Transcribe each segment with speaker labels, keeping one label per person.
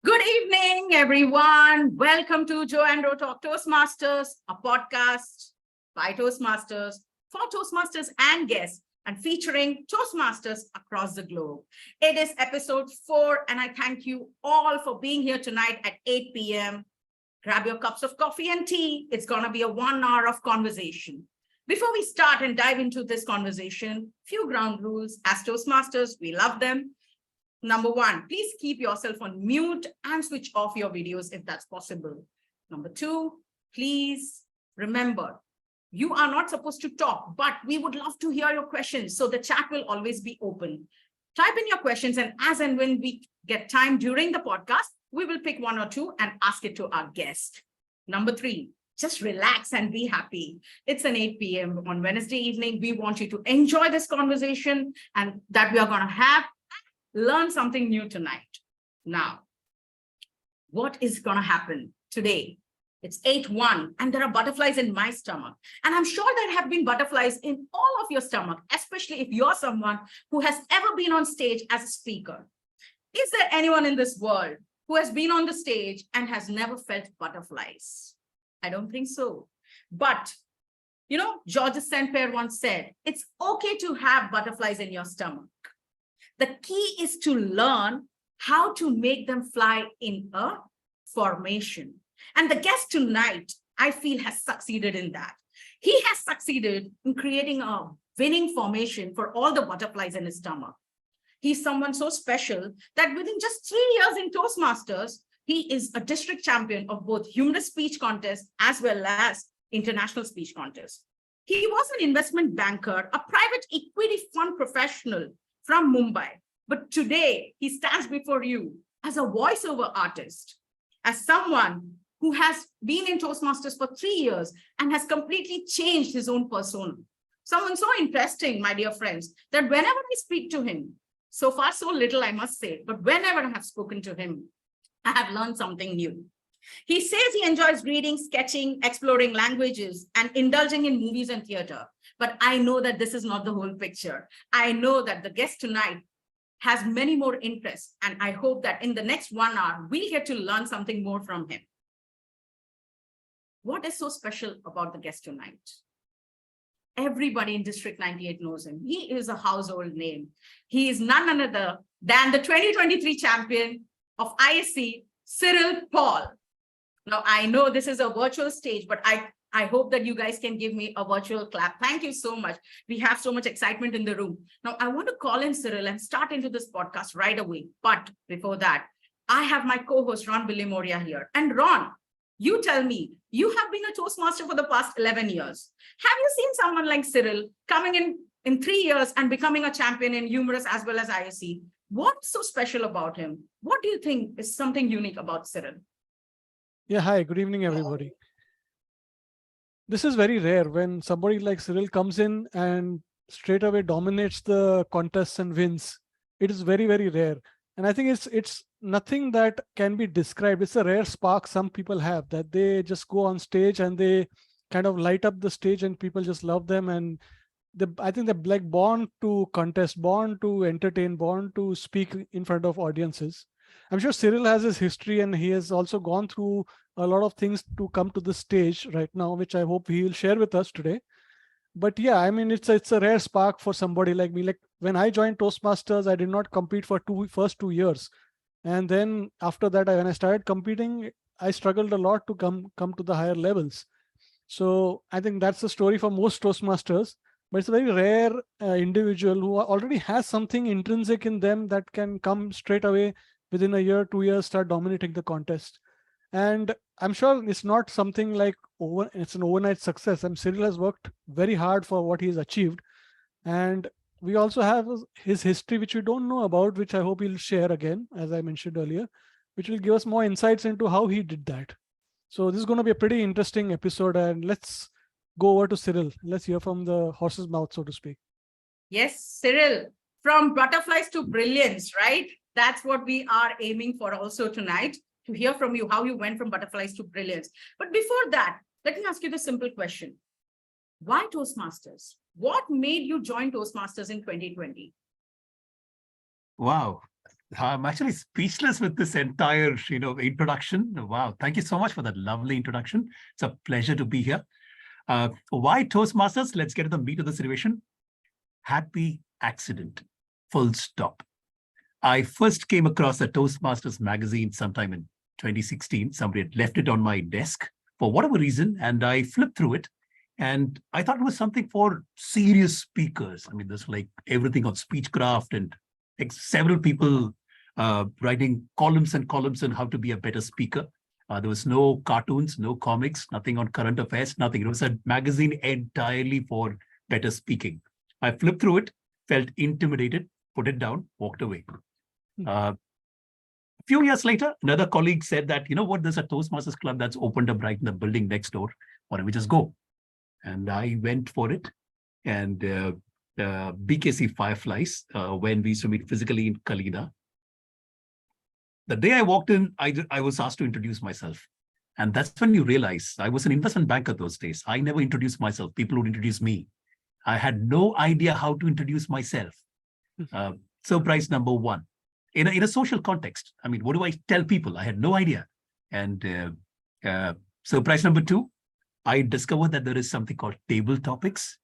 Speaker 1: Good evening, everyone. Welcome to Joe and Ro Talk Toastmasters, a podcast by Toastmasters for Toastmasters and guests, and featuring Toastmasters across the globe. It is episode 4, and I thank you all for being here tonight at 8 p.m. Grab your cups of coffee and tea. It's going to be a 1 hour of conversation. Before we start and dive into this conversation, few ground rules. As Toastmasters, we love them. Number 1, please keep yourself on mute and switch off your videos if that's possible. Number 2, please remember, you are not supposed to talk, but we would love to hear your questions. So the chat will always be open. Type in your questions, and as and when we get time during the podcast, we will pick 1 or 2 and ask it to our guest. Number 3, just relax and be happy. It's an 8 p.m. on Wednesday evening. We want you to enjoy this conversation and that we are going to have. Learn something new tonight. Now, what is going to happen today? It's 8/1, and there are butterflies in my stomach. And I'm sure there have been butterflies in all of your stomach, especially if you're someone who has ever been on stage as a speaker. Is there anyone in this world who has been on the stage and has never felt butterflies? I don't think so. But, Georges Saint-Pierre once said, it's okay to have butterflies in your stomach. The key is to learn how to make them fly in a formation. And the guest tonight, I feel, has succeeded in that. He has succeeded in creating a winning formation for all the butterflies in his stomach. He's someone so special that within just 3 years in Toastmasters, he is a district champion of both humorous speech contests as well as international speech contests. He was an investment banker, a private equity fund professional from Mumbai. But today, he stands before you as a voiceover artist, as someone who has been in Toastmasters for 3 years and has completely changed his own persona. Someone so interesting, my dear friends, that whenever I speak to him, so far so little, I must say, but whenever I have spoken to him, I have learned something new. He says he enjoys reading, sketching, exploring languages, and indulging in movies and theater. But I know that this is not the whole picture. I know that the guest tonight has many more interests, and I hope that in the next 1 hour, we'll get to learn something more from him. What is so special about the guest tonight? Everybody in District 98 knows him. He is a household name. He is none other than the 2023 champion of ISC, Cyril Paul. Now, I know this is a virtual stage, but I hope that you guys can give me a virtual clap. Thank you so much. We have so much excitement in the room. Now, I want to call in Cyril and start into this podcast right away. But before that, I have my co-host, Ron Moria here. And Ron, you tell me, you have been a Toastmaster for the past 11 years. Have you seen someone like Cyril coming in 3 years and becoming a champion in humorous as well as ISC? What's so special about him? What do you think is something unique about Cyril?
Speaker 2: Yeah, hi, good evening, everybody. This is very rare when somebody like Cyril comes in and straight away dominates the contests and wins. It is very, very rare. And I think it's nothing that can be described. It's a rare spark some people have, that they just go on stage and they kind of light up the stage and people just love them. And I think they're like born to contest, born to entertain, born to speak in front of audiences. I'm sure Cyril has his history and he has also gone through a lot of things to come to the stage right now, which I hope he will share with us today. But yeah, I mean, it's a rare spark for somebody like me. Like when I joined Toastmasters, I did not compete for first 2 years. And then after that, when I started competing, I struggled a lot to come to the higher levels. So I think that's the story for most Toastmasters. But it's a very rare individual who already has something intrinsic in them that can come straight away within a year, 2 years, start dominating the contest. And I'm sure it's not something like it's an overnight success. Cyril has worked very hard for what he's achieved. And we also have his history, which we don't know about, which I hope he'll share again, as I mentioned earlier, which will give us more insights into how he did that. So this is going to be a pretty interesting episode. And let's go over to Cyril. Let's hear from the horse's mouth, so to speak.
Speaker 1: Yes, Cyril, from butterflies to brilliance, right? That's what we are aiming for also tonight, to hear from you how you went from butterflies to brilliance. But before that, let me ask you the simple question. Why Toastmasters? What made you join Toastmasters in 2020?
Speaker 3: Wow, I'm actually speechless with this entire, introduction. Wow. Thank you so much for that lovely introduction. It's a pleasure to be here. Why Toastmasters? Let's get to the meat of the situation. Happy accident. Full stop. I first came across a Toastmasters magazine sometime in 2016. Somebody had left it on my desk for whatever reason, and I flipped through it. And I thought it was something for serious speakers. I mean, there's like everything on speechcraft and like several people writing columns and columns on how to be a better speaker. There was no cartoons, no comics, nothing on current affairs, nothing. It was a magazine entirely for better speaking. I flipped through it, felt intimidated, put it down, walked away. A few years later, another colleague said that, you know what, there's a Toastmasters club that's opened up right in the building next door. Why don't we just go? And I went for it. And BKC Fireflies, when we used to meet physically in Kalina. The day I walked in, I was asked to introduce myself. And that's when you realize I was an investment banker those days. I never introduced myself. People would introduce me. I had no idea how to introduce myself. Surprise number one. In a social context, I mean, what do I tell people? I had no idea. And surprise number two, I discovered that there is something called table topics.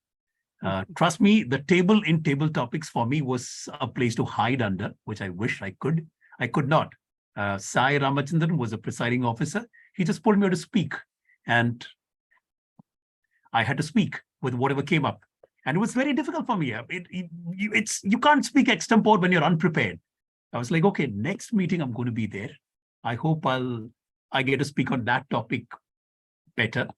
Speaker 3: Trust me, the table in table topics for me was a place to hide under, which I wish I could. I could not. Sai Ramachandran was a presiding officer. He just pulled me out to speak. And I had to speak with whatever came up. And it was very difficult for me. You can't speak extempore when you're unprepared. I was like, okay, next meeting, I'm going to be there. I hope I get to speak on that topic better.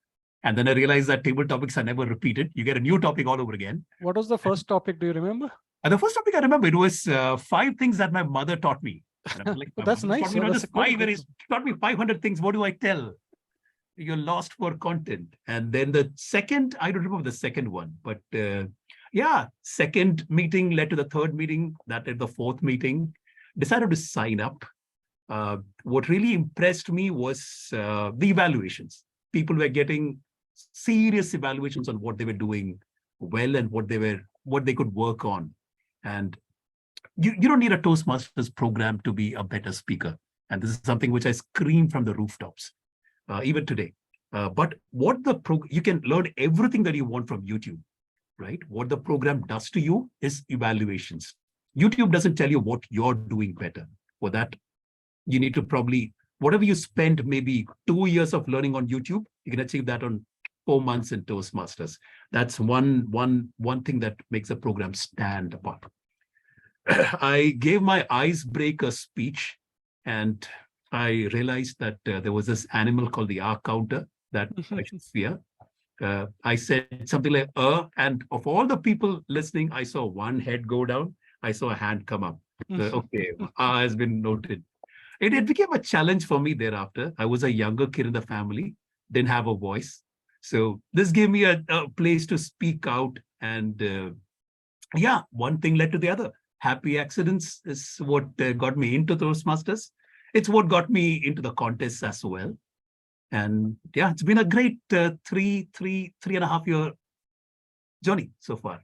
Speaker 3: And then I realized that table topics are never repeated. You get a new topic all over again.
Speaker 2: What was the first topic? Do you remember?
Speaker 3: The first topic I remember, it was 5 things that my mother taught me. And I was like,
Speaker 2: That's nice.
Speaker 3: Taught me not just 5, she taught me 500 things. What do I tell? You're lost for content. And then the second, I don't remember the second one, but second meeting led to the third meeting, that led to the fourth meeting. Decided to sign up. What really impressed me was the evaluations. People were getting serious evaluations on what they were doing well and what they could work on. And you don't need a Toastmasters program to be a better speaker. And this is something which I scream from the rooftops, even today. But what you can learn everything that you want from YouTube, right? What the program does to you is evaluations. YouTube doesn't tell you what you're doing better. For that, you need to probably, whatever you spend maybe 2 years of learning on YouTube, you can achieve that on 4 months in Toastmasters. That's one thing that makes a program stand apart. I gave my icebreaker speech, and I realized that there was this animal called the R counter that I should fear. I said something like, and of all the people listening, I saw one head go down. I saw a hand come up. Okay, has been noted. It became a challenge for me thereafter. I was a younger kid in the family, didn't have a voice. So this gave me a place to speak out. And one thing led to the other. Happy accidents is what got me into Toastmasters. It's what got me into the contests as well. And yeah, it's been a great 3.5 year journey so far.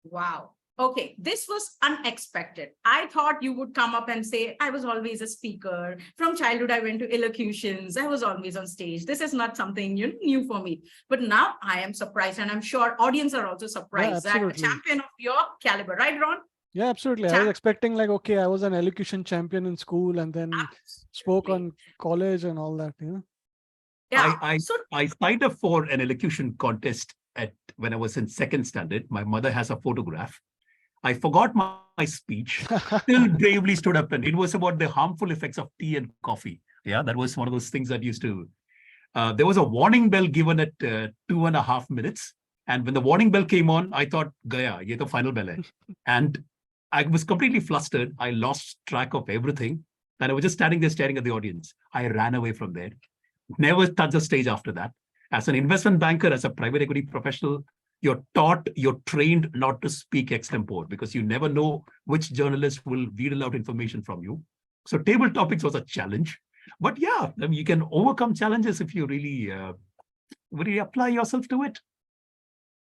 Speaker 1: Wow. Okay, this was unexpected. I thought you would come up and say, I was always a speaker. From childhood, I went to elocutions. I was always on stage. This is not something new for me. But now I am surprised, and I'm sure audience are also surprised that a champion of your caliber, right, Ron?
Speaker 2: Yeah, absolutely. I was expecting like, okay, I was an elocution champion in school and then spoke on college and all that.
Speaker 1: Yeah.
Speaker 3: I signed up for an elocution contest when I was in 2nd standard. My mother has a photograph. I forgot my speech, still bravely stood up, and it was about the harmful effects of tea and coffee. Yeah, that was one of those things that used to, there was a warning bell given at 2.5 minutes. And when the warning bell came on, I thought, Gaya, ye to final bell hai. And I was completely flustered. I lost track of everything. And I was just standing there staring at the audience. I ran away from there. Never touched the stage after that. As an investment banker, as a private equity professional, you're trained not to speak extempore, because you never know which journalist will wheedle out information from you. So table topics was a challenge. But yeah, I mean, you can overcome challenges if you really apply yourself to it.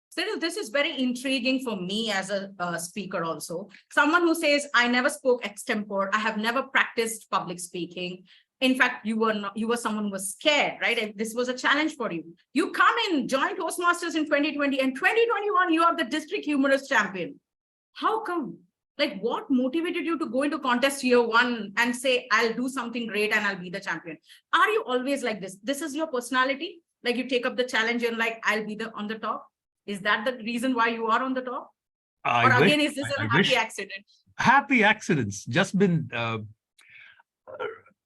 Speaker 1: Cyril, this is very intriguing for me as a speaker also. Someone who says, I never spoke extempore, I have never practiced public speaking. In fact, you were someone who was scared, right? This was a challenge for you. You come in, join Toastmasters in 2020, and 2021, you are the district humorous champion. How come? Like, what motivated you to go into contest year one and say, I'll do something great and I'll be the champion? Are you always like this? This is your personality? Like, you take up the challenge and like, I'll be on the top? Is that the reason why you are on the top? Or again, is this a happy accident?
Speaker 3: Happy accidents. Just been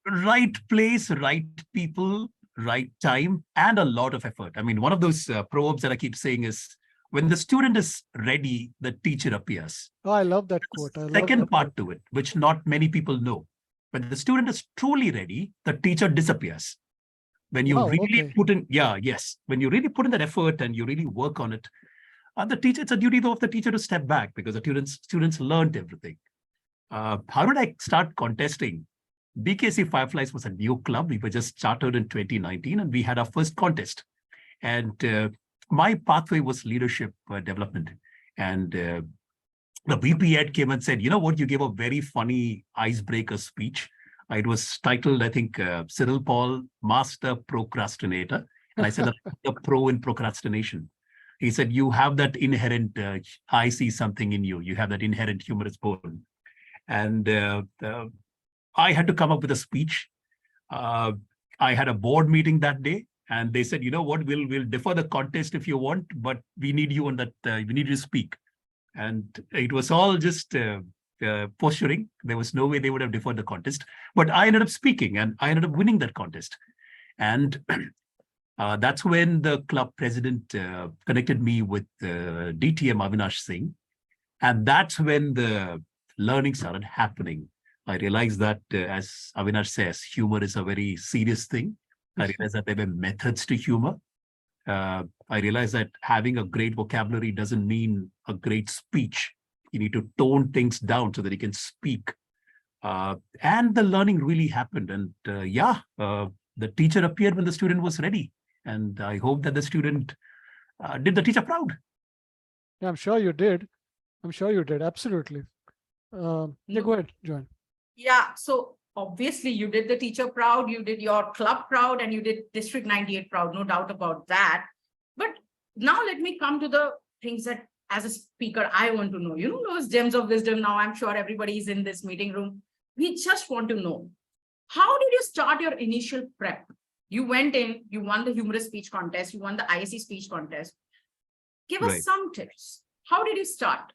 Speaker 3: right place, right people, right time, and a lot of effort. I mean, one of those proverbs that I keep saying is, when the student is ready, the teacher appears.
Speaker 2: Oh, I love that quote.
Speaker 3: Second part to it, which not many people know. When the student is truly ready, the teacher disappears. When you put in, when you really put in that effort and you really work on it, the teacher, it's a duty of the teacher to step back because the students learned everything. How did I start contesting? BKC Fireflies was a new club. We were just chartered in 2019 and we had our first contest. And my pathway was leadership development. And the VP Ed came and said, you know what, you gave a very funny icebreaker speech. It was titled, I think, Cyril Paul, Master Procrastinator. And I said, the pro in procrastination. He said, you have that inherent, I see something in you. You have that inherent humorous bone. And I had to come up with a speech. I had a board meeting that day. And they said, you know what, we'll defer the contest if you want, but we need you on that, we need you to speak. And it was all just posturing. There was no way they would have deferred the contest, but I ended up speaking and I ended up winning that contest. And that's when the club president connected me with DTM Avinash Singh. And that's when the learning started happening. I realized that, as Avinash says, humor is a very serious thing. I realized that there were methods to humor. I realized that having a great vocabulary doesn't mean a great speech. You need to tone things down so that you can speak. And the learning really happened. And the teacher appeared when the student was ready. And I hope that the student did the teacher proud.
Speaker 2: Yeah, I'm sure you did. Absolutely. Go ahead, Joanne.
Speaker 1: Yeah, so obviously you did the teacher proud, you did your club proud, and you did District 98 proud, no doubt about that. But now let me come to the things that as a speaker, I want to know. You know those gems of wisdom now, I'm sure everybody is in this meeting room. We just want to know, how did you start your initial prep? You went in, you won the humorous speech contest, you won the ISC speech contest. Give us some tips. How did you start?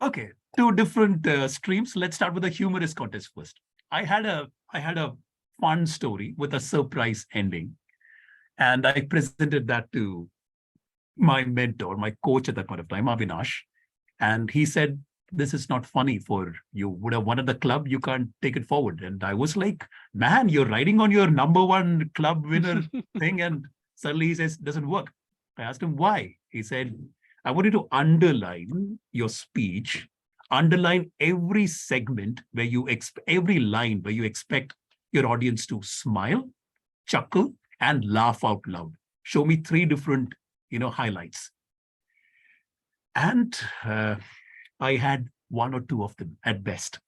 Speaker 3: Okay, two different streams. Let's start with the humorous contest first. I had a fun story with a surprise ending, and I presented that to my mentor, my coach at that point of time, Avinash, and he said, "This is not funny for you. Would have won at the club. You can't take it forward." And I was like, "Man, you're riding on your #1 club winner thing," and suddenly he says, "Doesn't work." I asked him why. He said, "I want you to underline your speech, underline every segment where you every line where you expect your audience to smile, chuckle, and laugh out loud. Show me 3 different, highlights." And I had 1 or 2 of them at best.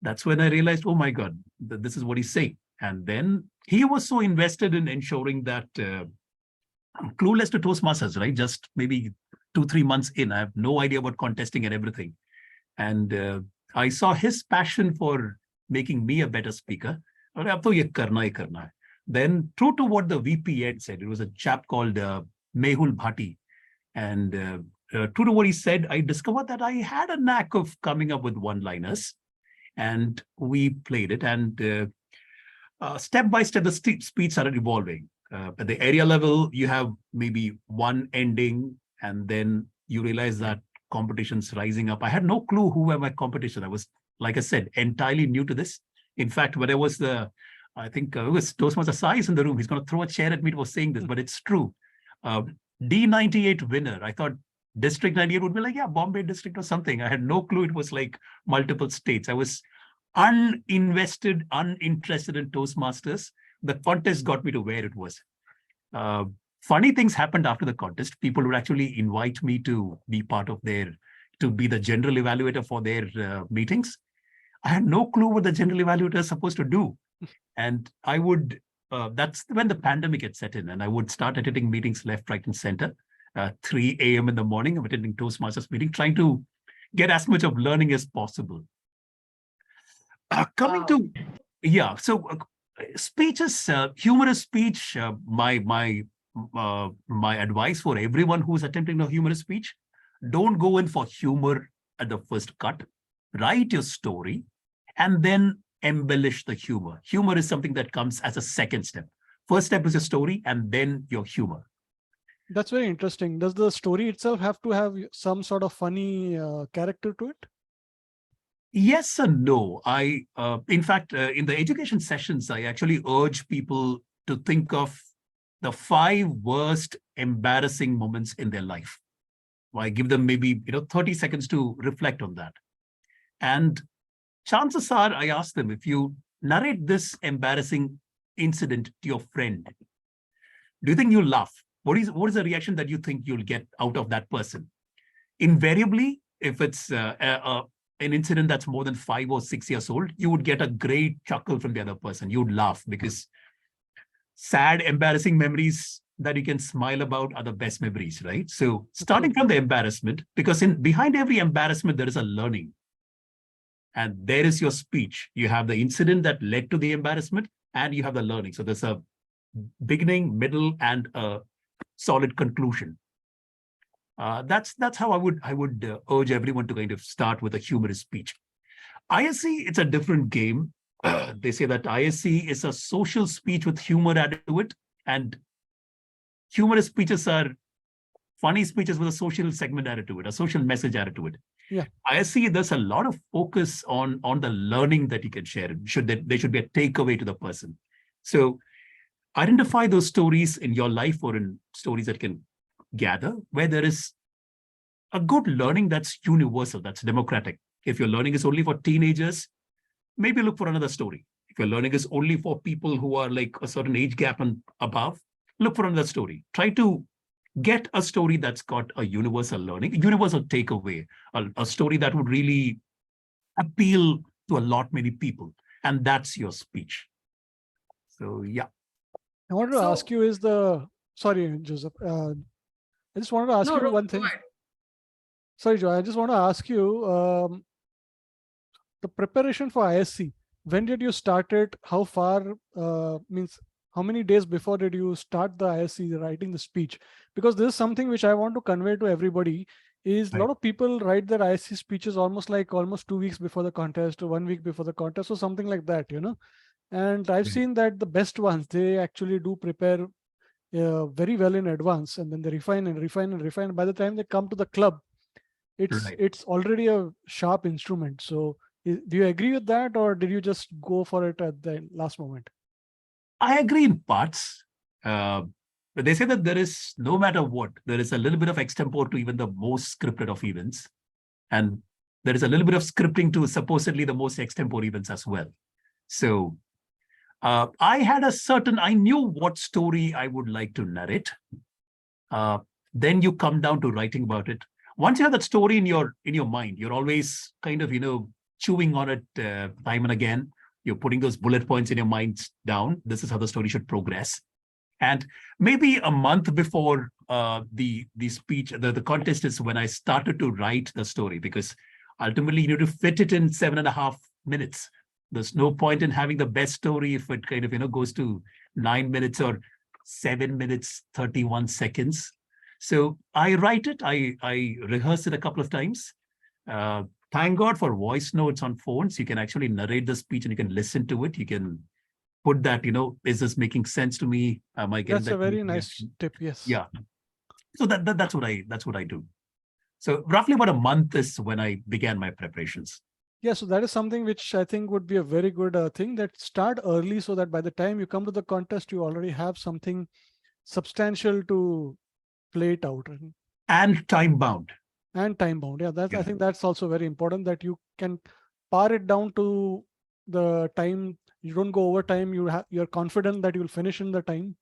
Speaker 3: That's when I realized, oh my God, this is what he's saying. And then he was so invested in ensuring that I'm clueless to Toastmasters, right? Just maybe 2-3 months in, I have no idea about contesting and everything. And I saw his passion for making me a better speaker. Then, true to what the VP Ed said, it was a chap called Mehul Bhatti. And true to what he said, I discovered that I had a knack of coming up with one-liners. And we played it. And step by step, the speech started evolving. At the area level, you have maybe one ending, and then you realize that competition's rising up. I had no clue who were my competition. I was, like I said, entirely new to this. In fact, when I was I think it was Toastmaster Sai in the room. He's going to throw a chair at me for saying this, but it's true. D98 winner. I thought District 98 would be like, yeah, Bombay District or something. I had no clue it was like multiple states. I was uninvested, uninterested in Toastmasters. The contest got me to where it was. Funny things happened after the contest. People would actually invite me to be to be the general evaluator for their meetings. I had no clue what the general evaluator is supposed to do. And I would, that's when the pandemic had set in, and I would start attending meetings left, right, and center. 3 a.m. in the morning, I'm attending Toastmasters meeting, trying to get as much of learning as possible. Coming to, so speeches, humorous speech, my advice for everyone who's attempting a humorous speech, don't go in for humor at the first cut. Write your story and then embellish the humor. Humor is something that comes as a second step. First step is your story and then your humor.
Speaker 2: That's very interesting. Does the story itself have to have some sort of funny character to it?
Speaker 3: Yes and no. In fact, in the education sessions, I actually urge people to think of the 5 worst embarrassing moments in their life. I give them maybe 30 seconds to reflect on that. And chances are, I ask them, if you narrate this embarrassing incident to your friend, do you think you'll laugh? What is the reaction that you think you'll get out of that person? Invariably, if it's an incident that's more than 5 or 6 years old, you would get a great chuckle from the other person. You would laugh, because sad, embarrassing memories that you can smile about are the best memories, right? So starting from the embarrassment, because behind every embarrassment, there is a learning. And there is your speech. You have the incident that led to the embarrassment, and you have the learning. So there's a beginning, middle, and a solid conclusion. That's how I would urge everyone to kind of start with a humorous speech. ISC, it's a different game. They say that ISC is a social speech with humor added to it, and humorous speeches are funny speeches with a social segment added to it, a social message added to it.
Speaker 2: Yeah,
Speaker 3: ISC, there's a lot of focus on the learning that you can share. There should be a takeaway to the person. So identify those stories in your life or in stories that can gather where there is a good learning that's universal, that's democratic. If your learning is only for teenagers, maybe look for another story. If your learning is only for people who are like a certain age gap and above, look for another story. Try to get a story that's got a universal learning, a universal takeaway, a story that would really appeal to a lot many people. And that's your speech. So, yeah.
Speaker 2: I wanted to ask you sorry, Joseph. I just wanted to ask you one thing. Sorry, Joe. I just want to ask you the preparation for ISC. When did you start it? How far, how many days before did you start the ISC, writing the speech? Because this is something which I want to convey to everybody. Is a lot of people write their ISC speeches almost 2 weeks before the contest or 1 week before the contest or something like that, And I've seen that the best ones, they actually do prepare very well in advance, and then they refine and refine and refine. By the time they come to the club, it's already a sharp instrument. So do you agree with that, or did you just go for it at the last moment?
Speaker 3: I agree in parts. But they say that there is, no matter what, there is a little bit of extempore to even the most scripted of events. And there is a little bit of scripting to supposedly the most extempore events as well. So I knew what story I would like to narrate. Then you come down to writing about it. Once you have that story in your mind, you're always kind of, chewing on it time and again. You're putting those bullet points in your mind down. This is how the story should progress. And maybe a month before the speech, the contest is when I started to write the story, because ultimately you need to fit it in 7.5 minutes. There's no point in having the best story if it kind of, goes to 9 minutes or 7 minutes, 31 seconds. So I write it, I rehearse it a couple of times. Thank God for voice notes on phones. You can actually narrate the speech and you can listen to it. You can put that, is this making sense to me? Am I getting
Speaker 2: That's a very nice tip. Yes.
Speaker 3: Yeah. So that's what I do. So roughly about a month is when I began my preparations.
Speaker 2: Yeah, so that is something which I think would be a very good thing, that start early so that by the time you come to the contest, you already have something substantial to play it out.
Speaker 3: And time bound.
Speaker 2: And time bound. Yeah, I think that's also very important, that you can par it down to the time. You don't go over time. You're confident that you'll finish in the time.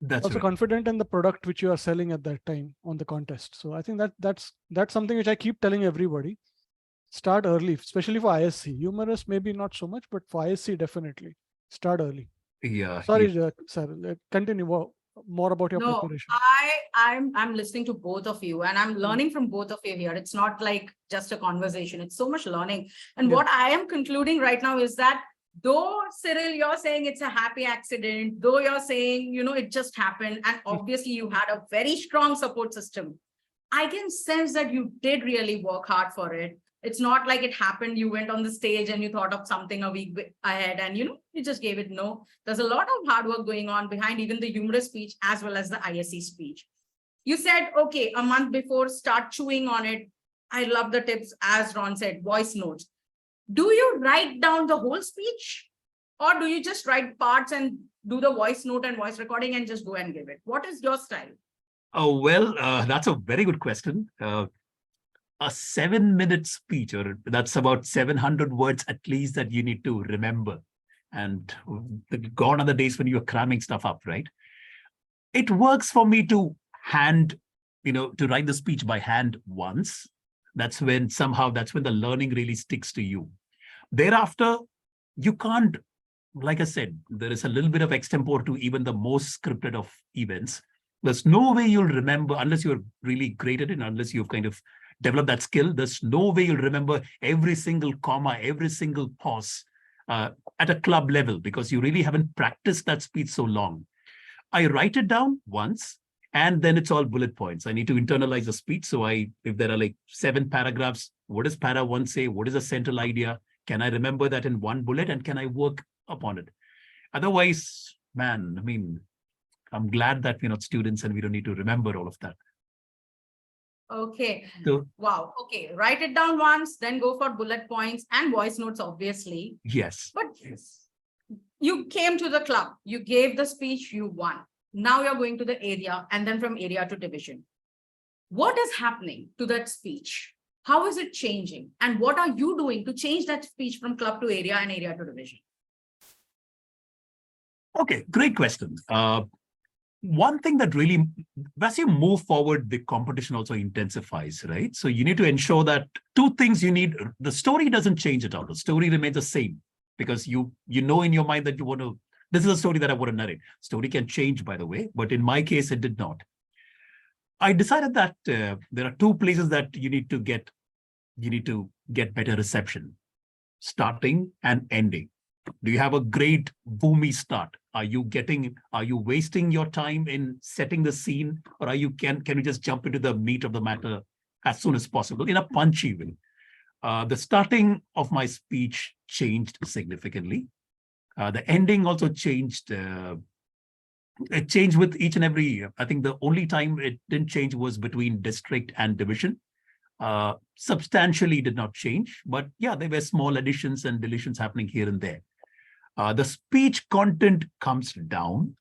Speaker 3: That's
Speaker 2: Also
Speaker 3: right.
Speaker 2: confident in the product which you are selling at that time on the contest. So I think that's something which I keep telling everybody. Start early, especially for ISC. Humorous, maybe not so much, but for ISC, definitely start early.
Speaker 3: Yeah.
Speaker 2: Sorry, sir. Continue more about your
Speaker 1: No,
Speaker 2: preparation.
Speaker 1: I'm listening to both of you and I'm learning from both of you here. It's not like just a conversation. It's so much learning. And
Speaker 2: Yeah.
Speaker 1: what I am concluding right now is that though, Cyril, you're saying it's a happy accident, though you're saying, it just happened, and obviously you had a very strong support system, I can sense that you did really work hard for it. It's not like it happened, you went on the stage and you thought of something a week ahead and you just gave it. No, there's a lot of hard work going on behind even the humorous speech as well as the ISC speech. You said, okay, a month before, start chewing on it. I love the tips, as Ron said, voice notes. Do you write down the whole speech? Or do you just write parts and do the voice note and voice recording and just go and give it? What is your style?
Speaker 3: Oh, well, that's a very good question. A 7-minute speech, or that's about 700 words at least that you need to remember. And gone are the days when you're cramming stuff up, right? It works for me to to write the speech by hand once. That's when the learning really sticks to you. Thereafter, you can't, like I said, there is a little bit of extempore to even the most scripted of events. There's no way you'll remember, unless you're really great at it, unless you've kind of developed that skill, there's no way you'll remember every single comma, every single pause at a club level, because you really haven't practiced that speech so long. I write it down once, and then it's all bullet points. I need to internalize the speech. So if there are like 7 paragraphs, what does para 1 say? What is the central idea? Can I remember that in one bullet, and can I work upon it? Otherwise, man, I mean, I'm glad that we're not students and we don't need to remember all of that.
Speaker 1: Okay.
Speaker 3: So,
Speaker 1: wow. Okay. Write it down once, then go for bullet points and voice notes, obviously.
Speaker 3: yes.
Speaker 1: But you came to the club, you gave the speech, you won. Now you're going to the area and then from area to division. What is happening to that speech? How is it changing? And what are you doing to change that speech from club to area and area to division?
Speaker 3: Okay, great question. One thing that really, as you move forward, the competition also intensifies, right? So you need to ensure that 2 things you need. The story doesn't change at all. The story remains the same, because you know in your mind that you want to, this is a story that I want to narrate. Story can change, by the way, but in my case, it did not. I decided that there are 2 places that you need to get better reception: starting and ending. Do you have a great boomy start? Are you wasting your time in setting the scene, or can you just jump into the meat of the matter as soon as possible in a punchy way? The starting of my speech changed significantly. The ending also changed. It changed with each and every year. I think the only time it didn't change was between district and division. Substantially did not change, but yeah, there were small additions and deletions happening here and there. The speech content comes down.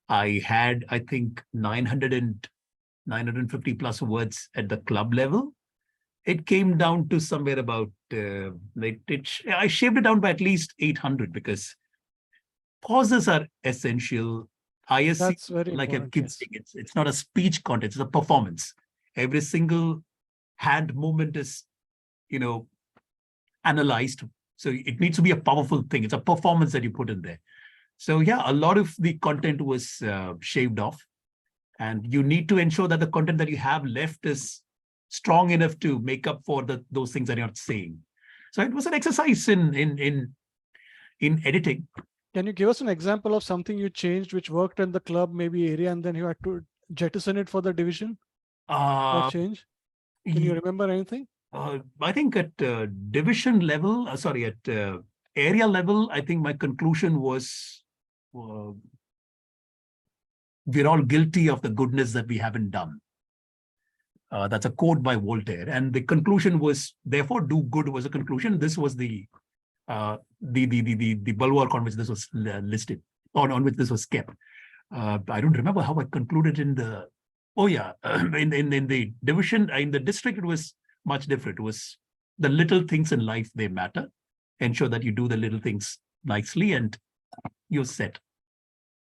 Speaker 3: I had, I think, 950 plus words at the club level. It came down to somewhere about, I shaved it down by at least 800, because pauses are essential. ISC,
Speaker 2: That's very
Speaker 3: like I
Speaker 2: important,
Speaker 3: keep
Speaker 2: yes.
Speaker 3: saying, it's not a speech content, it's a performance. Every single hand movement is, analyzed. So it needs to be a powerful thing. It's a performance that you put in there. So yeah, a lot of the content was shaved off, and you need to ensure that the content that you have left is strong enough to make up for those things that you're not saying. So it was an exercise in editing.
Speaker 2: Can you give us an example of something you changed which worked in the club, maybe area, and then you had to jettison it for the division or change? Can you remember anything?
Speaker 3: I think at division level, at area level, I think my conclusion was we're all guilty of the goodness that we haven't done. That's a quote by Voltaire, and the conclusion was, therefore, do good was a conclusion. This was the bulwark on which this was listed, on which this was kept. I don't remember how I concluded in the. Oh yeah, in the division, in the district, it was much different. It was the little things in life, they matter. Ensure that you do the little things nicely, and you're set.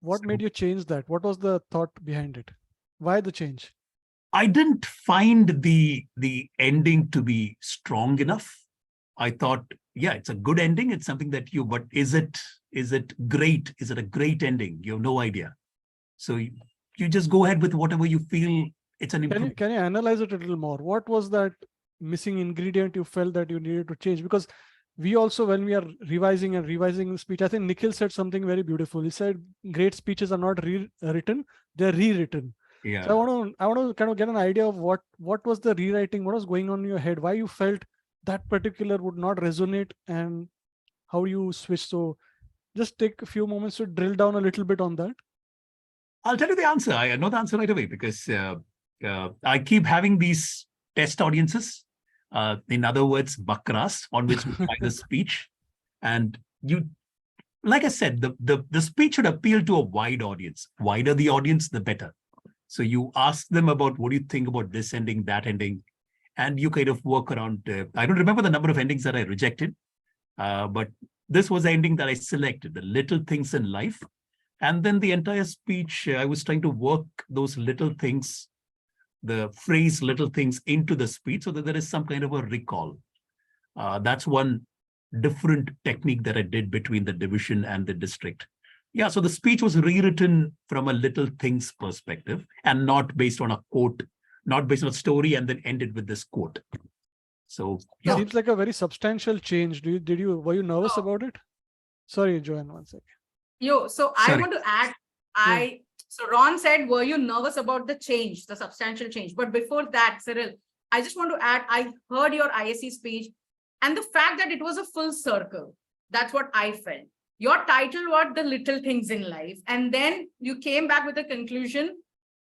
Speaker 2: What made you change that? What was the thought behind it? Why the change?
Speaker 3: I didn't find the ending to be strong enough. I thought, yeah, it's a good ending. It's something that but is it great? Is it a great ending? You have no idea. So you just go ahead with whatever you feel. It's an improvement.
Speaker 2: Can you analyze it a little more? What was that missing ingredient you felt that you needed to change? Because we also, when we are revising the speech, I think Nikhil said something very beautiful. He said, great speeches are not written, they're rewritten.
Speaker 3: Yeah.
Speaker 2: So I want to kind of get an idea of what was the rewriting, what was going on in your head, why you felt that particular would not resonate, and how you switch. So just take a few moments to drill down a little bit on that.
Speaker 3: I'll tell you the answer. I know the answer right away because I keep having these test audiences. In other words, bakras on which we find the speech. And like I said, the speech should appeal to a wide audience. Wider the audience, the better. So you ask them about what do you think about this ending, that ending, and you kind of work around. I don't remember the number of endings that I rejected, but this was the ending that I selected, the little things in life. And then the entire speech, I was trying to work those little things, the phrase little things into the speech so that there is some kind of a recall. That's one different technique that I did between the division and the district. Yeah, so the speech was rewritten from a little things perspective and not based on a quote, not based on a story and then ended with this quote. So yeah.
Speaker 2: Seems like a very substantial change. Were you nervous about it? Sorry, Joanne, one second.
Speaker 1: So I want to add, so Ron said, were you nervous about the change, the substantial change? But before that, Cyril, I just want to add, I heard your ISC speech and the fact that it was a full circle. That's what I felt. Your title was The Little Things in Life. And then you came back with a conclusion,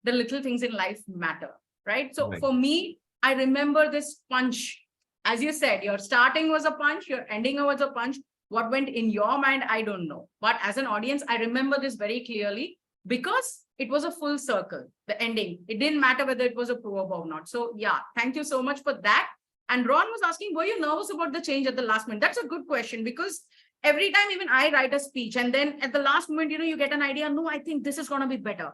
Speaker 1: the little things in life matter, right? So for me, I remember this punch. As you said, your starting was a punch, your ending was a punch. What went in your mind, I don't know. But as an audience, I remember this very clearly because it was a full circle, the ending. It didn't matter whether it was a proverb or not. So yeah, thank you so much for that. And Ron was asking, were you nervous about the change at the last minute? That's a good question because every time even I write a speech and then at the last moment, you get an idea, no, I think this is going to be better.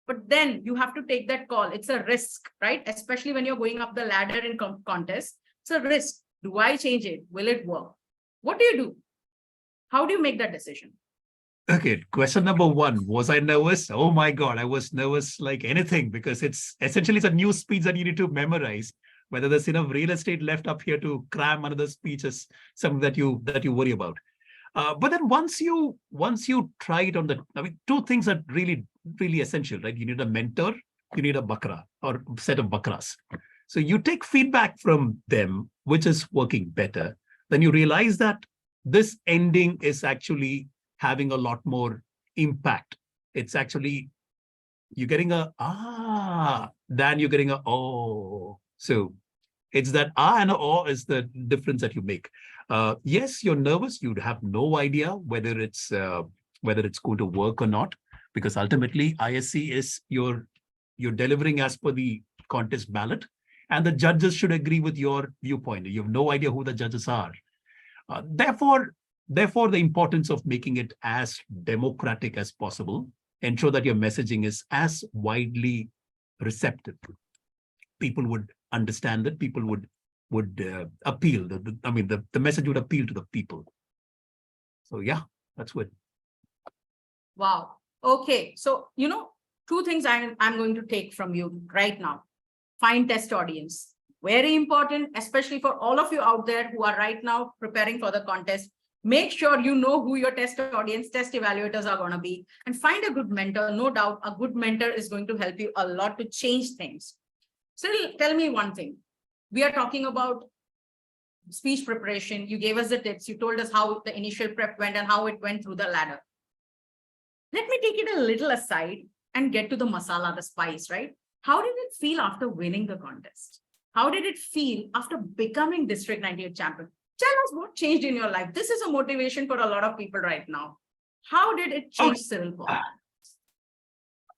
Speaker 1: But then you have to take that call. It's a risk, right? Especially when you're going up the ladder in contest. It's a risk. Do I change it? Will it work? What do you do? How do you make that decision?
Speaker 3: Okay, question number one, was I nervous? Oh my God, I was nervous like anything because it's essentially a new speech that you need to memorize. Whether there's enough real estate left up here to cram another speech is something that you worry about. But then once you try it on two things are really, really essential, right? You need a mentor, you need a bakra or set of bakras. So you take feedback from them, which is working better. Then you realize that this ending is actually having a lot more impact. It's actually, you're getting then you're getting So it's that and is the difference that you make. Yes, you're nervous. You'd have no idea whether it's going to work or not, because ultimately ISC is you're delivering as per the contest ballot, and the judges should agree with your viewpoint. You have no idea who the judges are. Therefore, the importance of making it as democratic as possible, ensure that your messaging is as widely receptive. People would understand that, people would appeal. The message would appeal to the people. So yeah, that's what.
Speaker 1: Wow. Okay. So, two things I'm going to take from you right now. Find test audience. Very important, especially for all of you out there who are right now preparing for the contest. Make sure you know who your test audience, test evaluators are going to be, and find a good mentor. No doubt, a good mentor is going to help you a lot to change things. So tell me one thing. We are talking about speech preparation. You gave us the tips. You told us how the initial prep went and how it went through the ladder. Let me take it a little aside and get to the masala, the spice, right? How did it feel after winning the contest? How did it feel after becoming District 98 champion? Tell us what changed in your life. This is a motivation for a lot of people right now. How did it change Cyril Paul?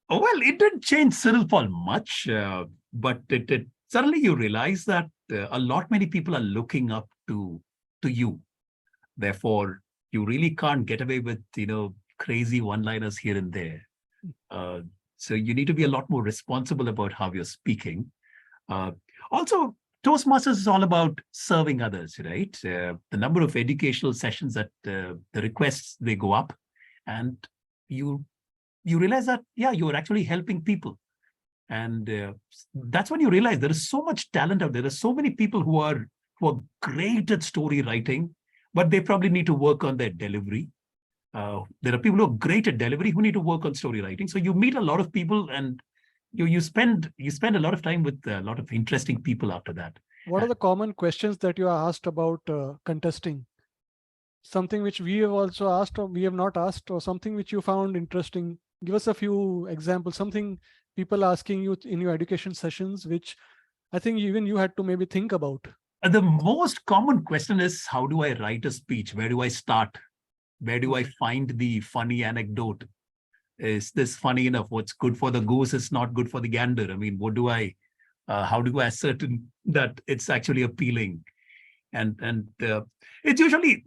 Speaker 3: Well, it didn't change Cyril Paul much, but it suddenly you realize that many people are looking up to you. Therefore, you really can't get away with, crazy one-liners here and there. So you need to be a lot more responsible about how you're speaking. Also, Toastmasters is all about serving others, right? The number of educational sessions that the requests, they go up, and you realize that, yeah, you're actually helping people. And that's when you realize there is so much talent out there. There's so many people who are great at story writing, but they probably need to work on their delivery. There are people who are great at delivery who need to work on story writing. So you meet a lot of people, and you spend a lot of time with a lot of interesting people after that.
Speaker 2: What are the common questions that you are asked about contesting? Something which we have also asked or we have not asked, or something which you found interesting? Give us a few examples, something people asking you in your education sessions, which I think even you had to maybe think about.
Speaker 3: The most common question is, how do I write a speech? Where do I start? Where do I find the funny anecdote? Is this funny enough? What's good for the goose is not good for the gander. I mean, how do I ascertain that it's actually appealing? And it's usually,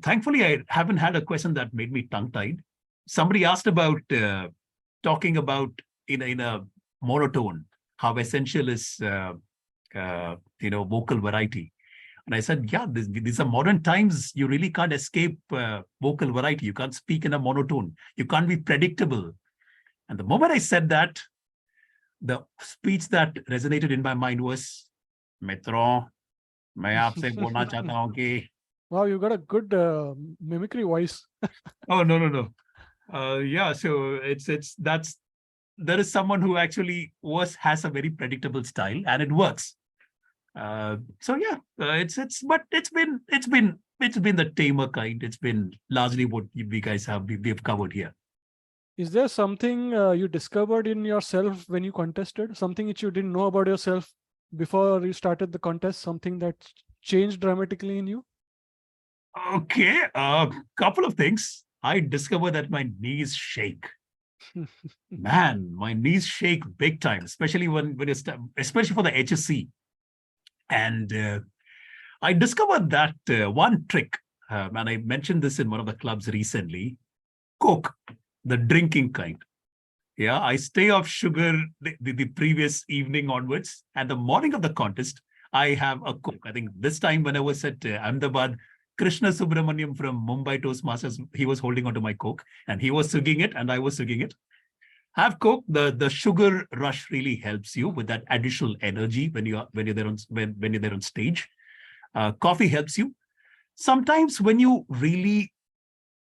Speaker 3: thankfully, I haven't had a question that made me tongue-tied. Somebody asked about talking about in a monotone, how essential is vocal variety. And I said, yeah, these are modern times. You really can't escape vocal variety. You can't speak in a monotone. You can't be predictable. And the moment I said that, the speech that resonated in my mind was, Metro, main aapse bolna chahta hoon ki.
Speaker 2: Wow, you got a good mimicry voice.
Speaker 3: Oh, no. Yeah, so there is someone who actually has a very predictable style, and it works. So yeah, but it's been the tamer kind. It's been largely what we guys have covered here.
Speaker 2: Is there something you discovered in yourself when you contested? Something which you didn't know about yourself before you started the contest? Something that changed dramatically in you?
Speaker 3: Okay, couple of things. I discovered that my knees shake. Man, my knees shake big time, especially especially for the HSC. And I discovered that one trick, and I mentioned this in one of the clubs recently, Coke, the drinking kind. Yeah, I stay off sugar the previous evening onwards, and the morning of the contest, I have a Coke. I think this time when I was at Ahmedabad, Krishna Subramaniam from Mumbai Toastmasters, he was holding onto my Coke, and he was swigging it, and I was swigging it. Have Coke. The sugar rush really helps you with that additional energy when you're there on stage. Coffee helps you. Sometimes when you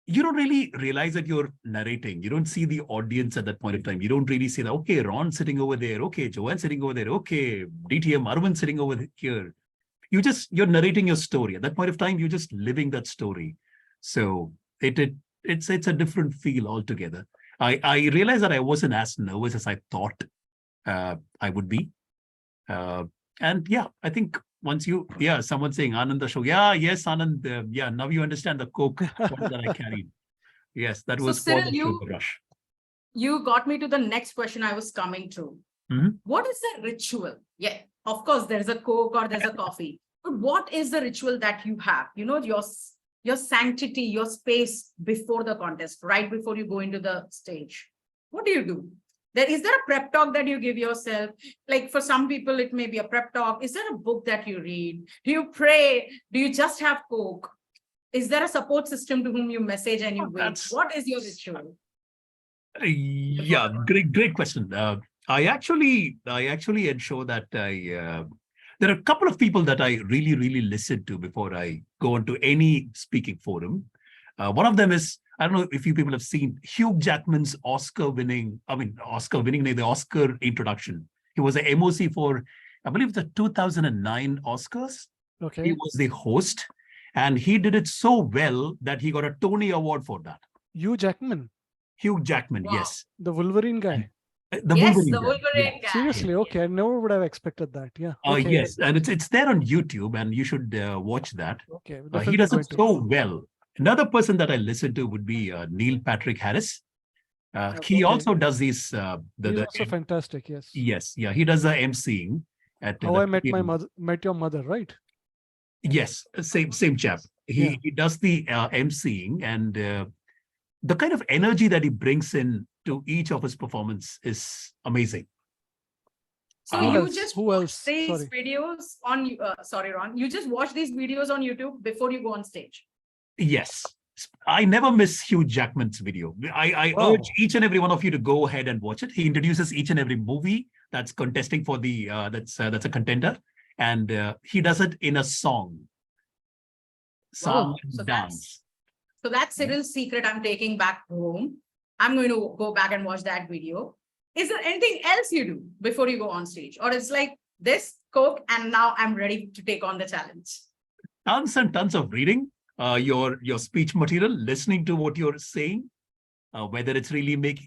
Speaker 3: don't really realize that you're narrating. You don't see the audience at that point of time. You don't really see that, okay, Ron sitting over there, okay, Joanne sitting over there, okay, DTM Arvind sitting over here. You're narrating your story. At that point of time, you're just living that story. So it's a different feel altogether. I realized that I wasn't as nervous as I thought I would be. And yeah, I think someone saying Anand the show. Yeah, yes, Anand. Yeah, now you understand the Coke that I carried. Yes, that was for the sugar rush.
Speaker 1: You got me to the next question I was coming to. What is the ritual? Yeah, of course, there's a Coke or there's a coffee. But what is the ritual that you have? Your sanctity, your space before the contest, right before you go into the stage. What do you do? Is there a prep talk that you give yourself? Like for some people, it may be a prep talk. Is there a book that you read? Do you pray? Do you just have Coke? Is there a support system to whom you message and you wait? What is your ritual?
Speaker 3: Yeah, great question. I actually ensure that there are a couple of people that I really listen to before I go into any speaking forum. One of them is, I don't know if you people have seen Hugh Jackman's the Oscar introduction. He was the MOC for, I believe, the 2009 Oscars.
Speaker 2: Okay.
Speaker 3: He was the host, and he did it so well that he got a Tony Award for that.
Speaker 2: Hugh Jackman?
Speaker 3: Hugh Jackman,
Speaker 1: wow.
Speaker 3: Yes.
Speaker 2: The Wolverine guy?
Speaker 1: The Wolverine guy.
Speaker 2: Seriously, okay. I never would have expected that. Yeah. Okay.
Speaker 3: Yes, and it's there on YouTube, and you should watch that.
Speaker 2: Okay.
Speaker 3: He does it so well. Another person that I listen to would be Neil Patrick Harris. He also does these.
Speaker 2: He's also fantastic. Yes.
Speaker 3: Yes. Yeah. He does the emceeing at.
Speaker 2: How I met your mother, right?
Speaker 3: Yes. Same chap. He does the emceeing, and the kind of energy that he brings in to each of his performance is amazing.
Speaker 1: So
Speaker 3: Who
Speaker 1: you
Speaker 2: else?
Speaker 1: just
Speaker 2: Who
Speaker 1: watch
Speaker 2: else?
Speaker 1: these
Speaker 2: Sorry.
Speaker 1: videos on, sorry, Ron, you just watch these videos on YouTube before you go on stage.
Speaker 3: Yes. I never miss Hugh Jackman's video. I
Speaker 2: Wow.
Speaker 3: urge each and every one of you to go ahead and watch it. He introduces each and every movie that's contesting for the that's a contender, and he does it in a song
Speaker 1: Wow.
Speaker 3: and
Speaker 1: So
Speaker 3: dance.
Speaker 1: that's Cyril's secret I'm taking back home. I'm going to go back and watch that video. Is there anything else you do before you go on stage? Or it's like this, Coke, and now I'm ready to take on the challenge?
Speaker 3: Tons and tons of reading, your speech material, listening to what you're saying, whether it's really making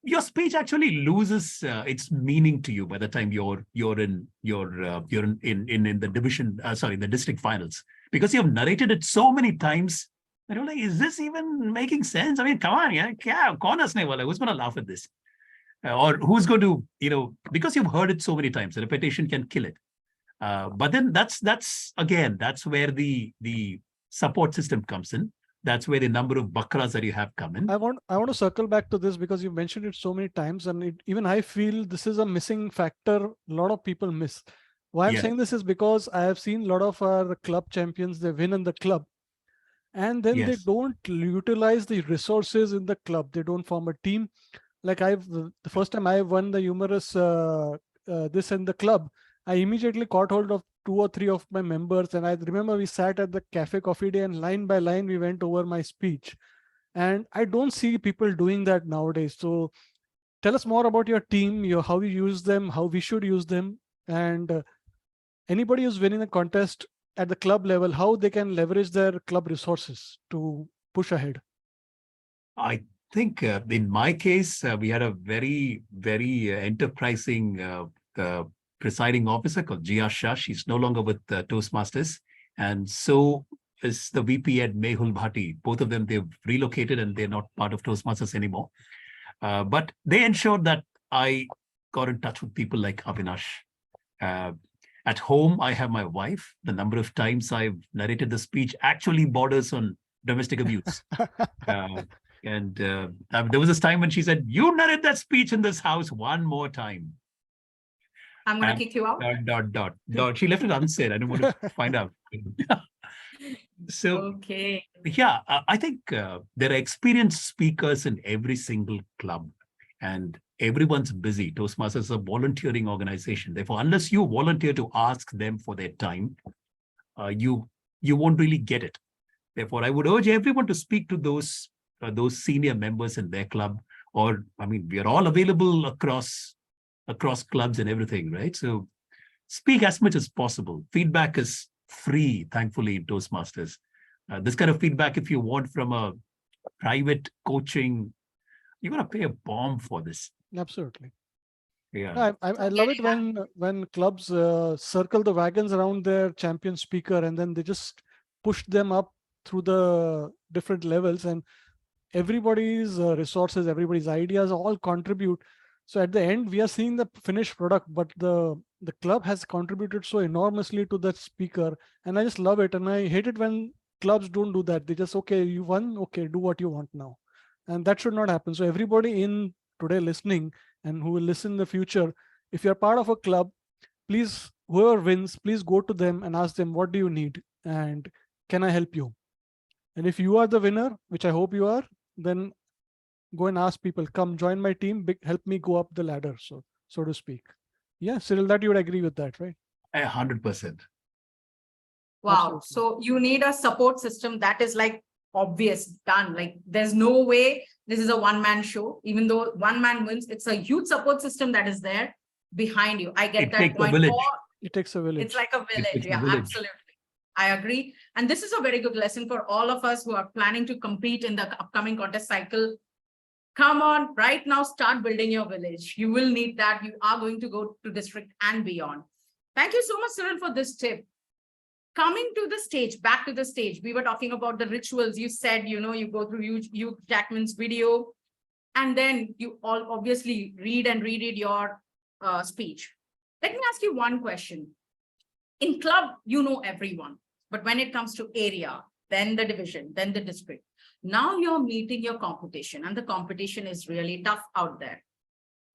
Speaker 3: your speech actually loses its meaning to you by the time you're in the division, the district finals, because you've narrated it so many times. And you're like, is this even making sense? I mean, come on, yeah, corners ne wala. Who's going to laugh at this? Or who's going to, because you've heard it so many times, repetition can kill it. But then that's where the support system comes in. That's where the number of bakras that you have come in.
Speaker 2: I want to circle back to this because you mentioned it so many times, and even I feel this is a missing factor. A lot of people miss. Why I'm saying this is because I have seen a lot of our club champions. They win in the club, and then they don't utilize the resources in the club. They don't form a team. Like the first time I won the humorous this in the club, I immediately caught hold of 2 or 3 of my members, and I remember we sat at the cafe coffee day, and line by line we went over my speech. And I don't see people doing that nowadays. So tell us more about your team, how you use them, how we should use them, and anybody who's winning a contest at the club level, how they can leverage their club resources to push ahead.
Speaker 3: I think in my case, we had a very, very enterprising presiding officer called Jia Shah. She's no longer with Toastmasters. And so is the VP at Mehul Bhati. Both of them, they've relocated and they're not part of Toastmasters anymore. But they ensured that I got in touch with people like Avinash. At home, I have my wife. The number of times I've narrated the speech actually borders on domestic abuse. And there was this time when she said, "You narrate that speech in this house one more time.
Speaker 1: I'm going to kick you out."
Speaker 3: She left it unsaid. I don't want to find out. So,
Speaker 1: okay.
Speaker 3: Yeah, I think there are experienced speakers in every single club, and everyone's busy. Toastmasters is a volunteering organization. Therefore, unless you volunteer to ask them for their time, you won't really get it. Therefore, I would urge everyone to speak to those senior members in their club. Or, I mean, we are all available across clubs and everything, right? So speak as much as possible. Feedback is free, thankfully, in Toastmasters. This kind of feedback, if you want from a private coaching, you're going to pay a bomb for this.
Speaker 2: Absolutely.
Speaker 3: Yeah.
Speaker 2: I love it when clubs circle the wagons around their champion speaker, and then they just push them up through the different levels, and everybody's resources, everybody's ideas all contribute. So at the end, we are seeing the finished product, but the club has contributed so enormously to that speaker, and I just love it. And I hate it when clubs don't do that. They just, okay, you won, okay, do what you want now. And that should not happen. So everybody in today listening and who will listen in the future, if you're part of a club, please, whoever wins, please go to them and ask them, what do you need? And can I help you? And if you are the winner, which I hope you are, then go and ask people, come join my team, help me go up the ladder, so to speak. Yeah, Cyril, that you would agree with that, right?
Speaker 3: 100%.
Speaker 1: Wow.
Speaker 2: Absolutely.
Speaker 1: So you need a support system that is like obvious, done. Like there's no way this is a one-man show. Even though one man wins, it's a huge support system that is there behind you. I get
Speaker 3: It
Speaker 1: that
Speaker 3: takes a
Speaker 1: point.
Speaker 3: village.
Speaker 2: It takes a village.
Speaker 1: It's like a village. Yeah,
Speaker 3: village.
Speaker 1: absolutely. I agree. And this is a very good lesson for all of us who are planning to compete in the upcoming contest cycle. Come on, right now, start building your village. You will need that. You are going to go to district and beyond. Thank you so much, Cyril, for this tip. Coming to the stage, back to the stage, we were talking about the rituals. You said, you go through Hugh Jackman's video, and then you all obviously read and reread your speech. Let me ask you one question. In club, you know everyone, but when it comes to area, then the division, then the district, Now you're meeting your competition and the competition is really tough out there.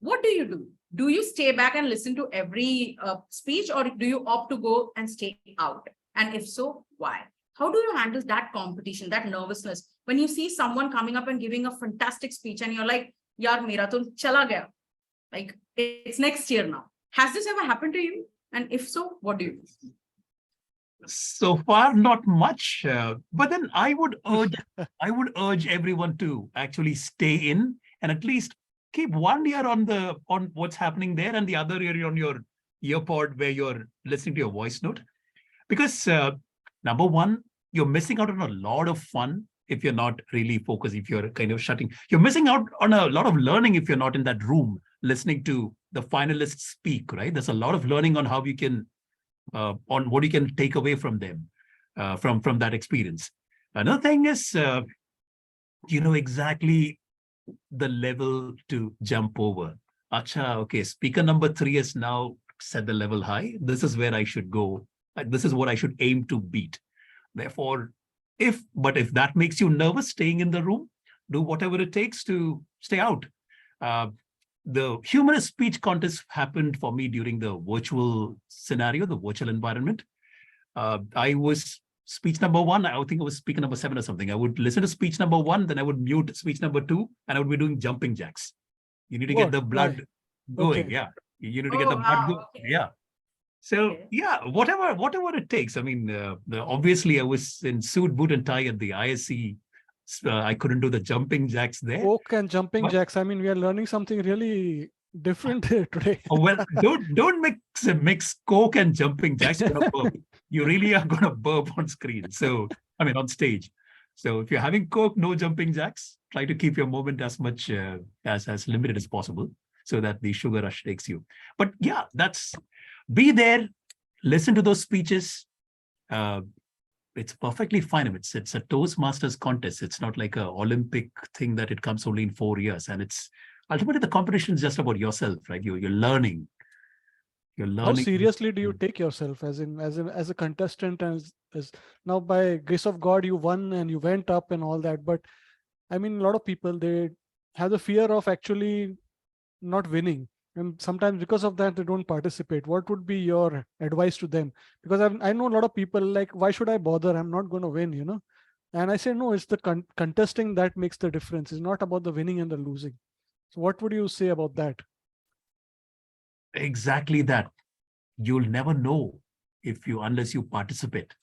Speaker 1: What do? Do you stay back and listen to every speech, or do you opt to go and stay out? And if so, why? How do you handle that competition, that nervousness, when you see someone coming up and giving a fantastic speech and you're like, yaar, mera to chala gaya. Like, it's next year now. Has this ever happened to you? And if so, what do you do?
Speaker 3: So far, not much. But then I would urge everyone to actually stay in and at least keep one ear on what's happening there and the other ear on your earpod where you're listening to your voice note. Because number one, you're missing out on a lot of fun if you're not really focused, if you're kind of shutting. You're missing out on a lot of learning if you're not in that room listening to the finalists speak, right? There's a lot of learning on how you can, on what you can take away from them, from that experience. Another thing is, you know exactly the level to jump over. Acha, okay, speaker number 3 has now set the level high. This is where I should go. This is what I should aim to beat. Therefore, if that makes you nervous staying in the room, do whatever it takes to stay out. The humorous speech contest happened for me during the virtual scenario, the virtual environment. I was speech number 1. I think I was speaker number 7 or something. I would listen to speech number 1, then I would mute speech number 2, and I would be doing jumping jacks. You need to get the blood going.
Speaker 2: Okay.
Speaker 3: Yeah. You need to get the blood going.
Speaker 1: Okay.
Speaker 3: Yeah. So yeah, whatever it takes. I mean, obviously I was in suit, boot and tie at the ISC. I couldn't do the jumping jacks there.
Speaker 2: Coke and jumping jacks. I mean, we are learning something really different today.
Speaker 3: Well, don't mix Coke and jumping jacks. You really are going to burp on screen. So, I mean, on stage. So if you're having Coke, no jumping jacks, try to keep your moment as much as limited as possible so that the sugar rush takes you. But yeah, be there, listen to those speeches. It's perfectly fine. It's a Toastmasters contest. It's not like an Olympic thing that it comes only in 4 years. And it's ultimately the competition is just about yourself, right? You're learning.
Speaker 2: How seriously do you take yourself as a contestant? As now, by grace of God, you won and you went up and all that. But I mean, a lot of people, they have the fear of actually not winning. And sometimes because of that, they don't participate. What would be your advice to them? Because I know a lot of people like, why should I bother? I'm not going to win, you know? And I say, no, it's the contesting that makes the difference. It's not about the winning and the losing. So what would you say about that?
Speaker 3: Exactly that. You'll never know unless you participate.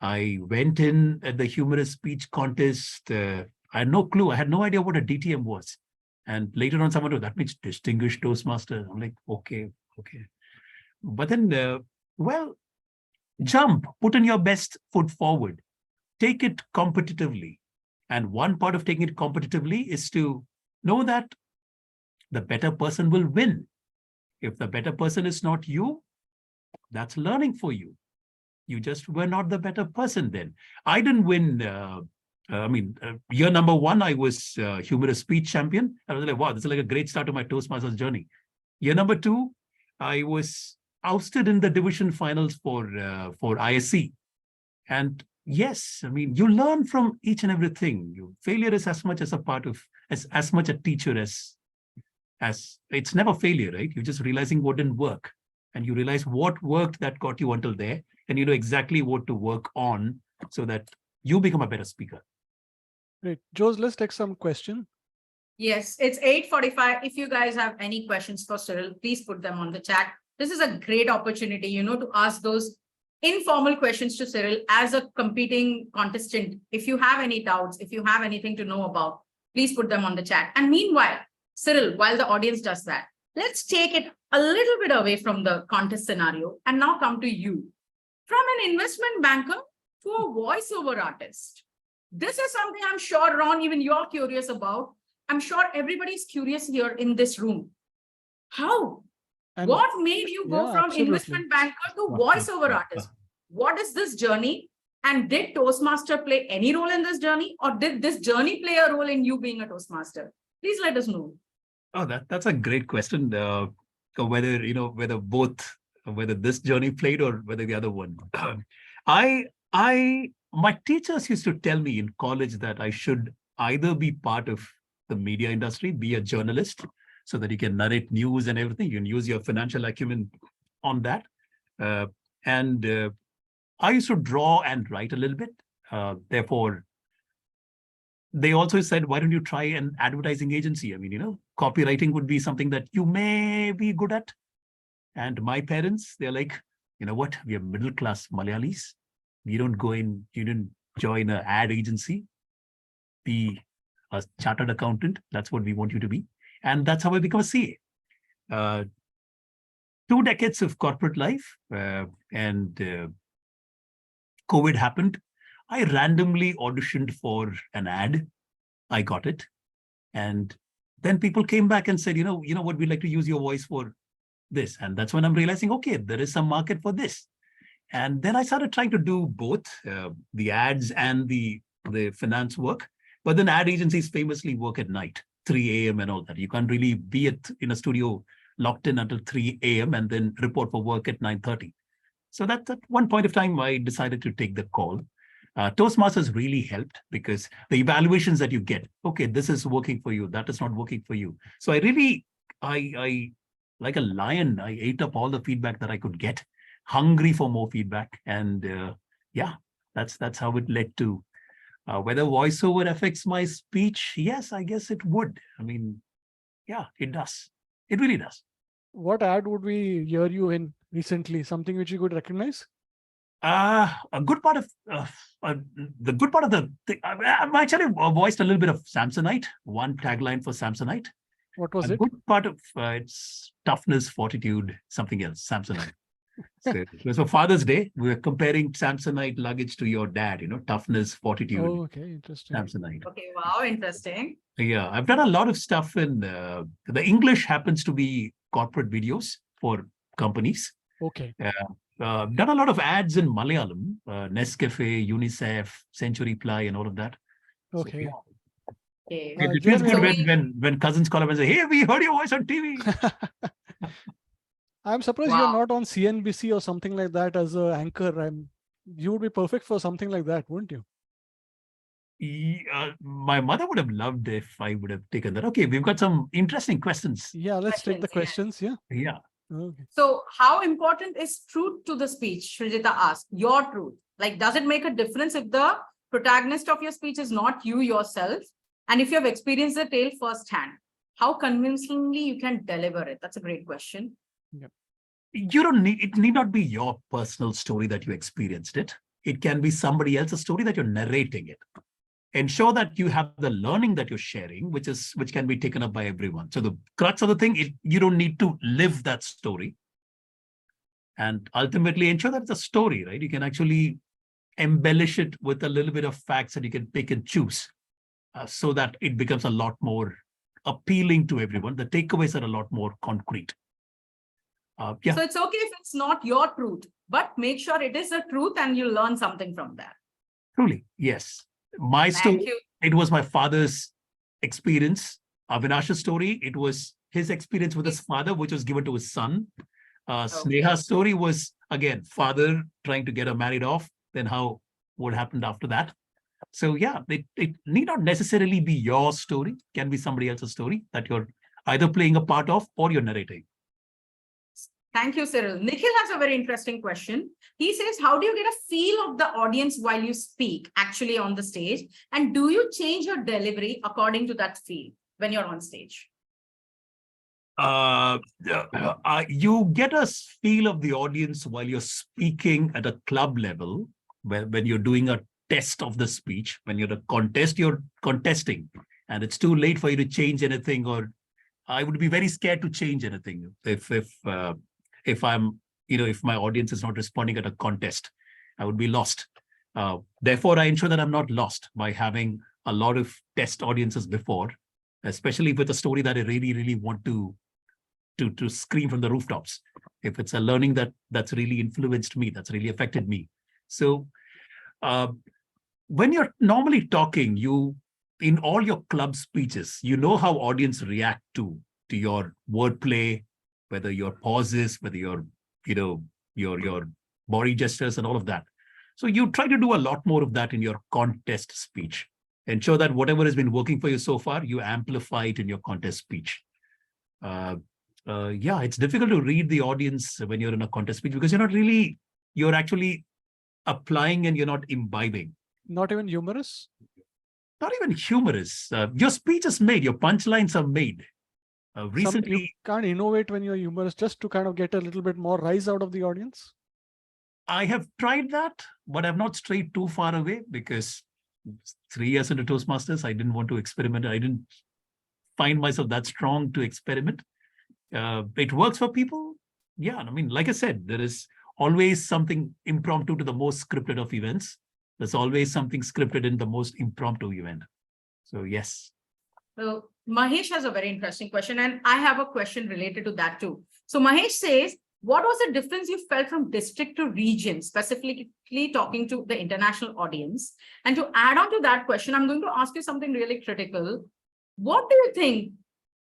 Speaker 3: I went in at the humorous speech contest. I had no clue. I had no idea what a DTM was. And later on, someone told, that means distinguished Toastmaster. I'm like, okay. But then, jump, put in your best foot forward, take it competitively. And one part of taking it competitively is to know that the better person will win. If the better person is not you, that's learning for you. You just were not the better person then. I didn't win. Year number 1, I was humorous speech champion. I was like, wow, this is like a great start to my Toastmasters journey. Year number 2, I was ousted in the division finals for ISC. And yes, I mean, you learn from each and everything. Failure is as much as a part of, as much a teacher as it's never failure, right? You're just realizing what didn't work. And you realize what worked that got you until there. And you know exactly what to work on so that you become a better speaker.
Speaker 2: Great. Jose, let's take some question.
Speaker 1: Yes, it's 8:45. If you guys have any questions for Cyril, please put them on the chat. This is a great opportunity, to ask those informal questions to Cyril as a competing contestant. If you have any doubts, if you have anything to know about, please put them on the chat. And meanwhile, Cyril, while the audience does that, let's take it a little bit away from the contest scenario and now come to you. From an investment banker to a voiceover artist. This is something I'm sure, Ron, even you're curious about. I'm sure everybody's curious here in this room. How? What made you go from investment banker to voiceover artist? What is this journey? And did Toastmaster play any role in this journey? Or did this journey play a role in you being a Toastmaster? Please let us know.
Speaker 3: Oh, that's a great question. Whether this journey played or whether the other one. My teachers used to tell me in college that I should either be part of the media industry, be a journalist, so that you can narrate news and everything. You can use your financial acumen on that. And I used to draw and write a little bit. Therefore, they also said, why don't you try an advertising agency? I mean, copywriting would be something that you may be good at. And my parents, they're like, you know what? We are middle-class Malayalis. You didn't join an ad agency. Be a chartered accountant. That's what we want you to be. And that's how I become a CA. 2 decades of corporate life, and COVID happened. I randomly auditioned for an ad. I got it. And then people came back and said, you know what, we'd like to use your voice for this. And that's when I'm realizing, okay, there is some market for this. And then I started trying to do both the ads and the finance work. But then ad agencies famously work at night, 3 a.m. and all that. You can't really be in a studio locked in until 3 a.m. and then report for work at 9:30. So at one point of time, I decided to take the call. Toastmasters really helped because the evaluations that you get, okay, this is working for you, that is not working for you. So I like a lion, I ate up all the feedback that I could get, hungry for more feedback. And yeah, that's how it led to whether voiceover affects my speech. Yes, I guess it would. I mean, yeah, it does. It really does.
Speaker 2: What ad would we hear you in recently? Something which you could recognize?
Speaker 3: A good part of the good part of the thing, I've actually voiced a little bit of Samsonite, one tagline for Samsonite.
Speaker 2: What was
Speaker 3: A
Speaker 2: it?
Speaker 3: good part of it's toughness, fortitude, something else, Samsonite. So it was for Father's Day. We were comparing Samsonite luggage to your dad, toughness, fortitude,
Speaker 2: Oh, okay, interesting.
Speaker 3: Samsonite.
Speaker 1: Okay, wow, interesting.
Speaker 3: Yeah, I've done a lot of stuff in the English happens to be corporate videos for companies.
Speaker 2: Okay.
Speaker 3: Done a lot of ads in Malayalam, Nescafe, UNICEF, Century Ply, and all of that.
Speaker 2: Okay.
Speaker 3: So,
Speaker 1: Okay.
Speaker 3: yeah. It
Speaker 2: you
Speaker 3: feels
Speaker 2: and
Speaker 3: good
Speaker 2: me-
Speaker 3: when cousins call up and say, "Hey, we heard your voice on TV."
Speaker 2: I'm surprised
Speaker 1: Wow.
Speaker 2: you're not on CNBC or something like that as an anchor. You would be perfect for something like that, wouldn't you?
Speaker 3: My mother would have loved if I would have taken that. Okay, we've got some interesting questions.
Speaker 2: Yeah, let's take the
Speaker 1: Questions,
Speaker 2: questions. Yeah.
Speaker 3: Yeah.
Speaker 2: Okay.
Speaker 1: So how important is truth to the speech? Srijita asked, your truth. Like, does it make a difference if the protagonist of your speech is not you yourself? And if you have experienced the tale firsthand, how convincingly you can deliver it? That's a great question.
Speaker 3: It need not be your personal story that you experienced it. It can be somebody else's story that you're narrating it. Ensure that you have the learning that you're sharing, which can be taken up by everyone. So the crux of the thing, you don't need to live that story. And ultimately ensure that it's a story, right? You can actually embellish it with a little bit of facts that you can pick and choose so that it becomes a lot more appealing to everyone. The takeaways are a lot more concrete. Yeah.
Speaker 1: So it's okay if it's not your truth, but make sure it is the truth and you learn something from that.
Speaker 3: Truly, yes. My
Speaker 1: Thank
Speaker 3: story,
Speaker 1: you.
Speaker 3: it was my father's experience. Avinash's story, it was his experience with his father, which was given to his son. Sneha's story was, again, father trying to get her married off, then what happened after that. So yeah, it need not necessarily be your story, can be somebody else's story that you're either playing a part of or you're narrating.
Speaker 1: Thank you, Cyril. Nikhil has a very interesting question. He says, how do you get a feel of the audience while you speak actually on the stage? And do you change your delivery according to that feel when you're on stage?
Speaker 3: You get a feel of the audience while you're speaking at a club level, when you're doing a test of the speech. When you're a contest, you're contesting, and it's too late for you to change anything, or I would be very scared to change anything if I'm, if my audience is not responding at a contest. I would be lost. Therefore, I ensure that I'm not lost by having a lot of test audiences before, especially with a story that I really, really want to scream from the rooftops. If it's a learning that's really influenced me, that's really affected me. So when you're normally talking, in all your club speeches, you know how audience react to your wordplay, whether your pauses, whether your body gestures and all of that. So you try to do a lot more of that in your contest speech. Ensure that whatever has been working for you so far, you amplify it in your contest speech. Yeah, it's difficult to read the audience when you're in a contest speech because you're actually applying and you're not imbibing.
Speaker 2: Not even humorous?
Speaker 3: Not even humorous. Your speech is made, your punchlines are made.
Speaker 2: You
Speaker 3: Recently,
Speaker 2: can't innovate when you're humorous just to kind of get a little bit more rise out of the audience.
Speaker 3: I have tried that, but I've not strayed too far away because 3 years into Toastmasters, I didn't want to experiment. I didn't find myself that strong to experiment. It works for people. Yeah, I mean, like I said, there is always something impromptu to the most scripted of events. There's always something scripted in the most impromptu event. So yes.
Speaker 1: So Mahesh has a very interesting question, and I have a question related to that too. So Mahesh says, what was the difference you felt from district to region, specifically talking to the international audience? And to add on to that question, I'm going to ask you something really critical. What do you think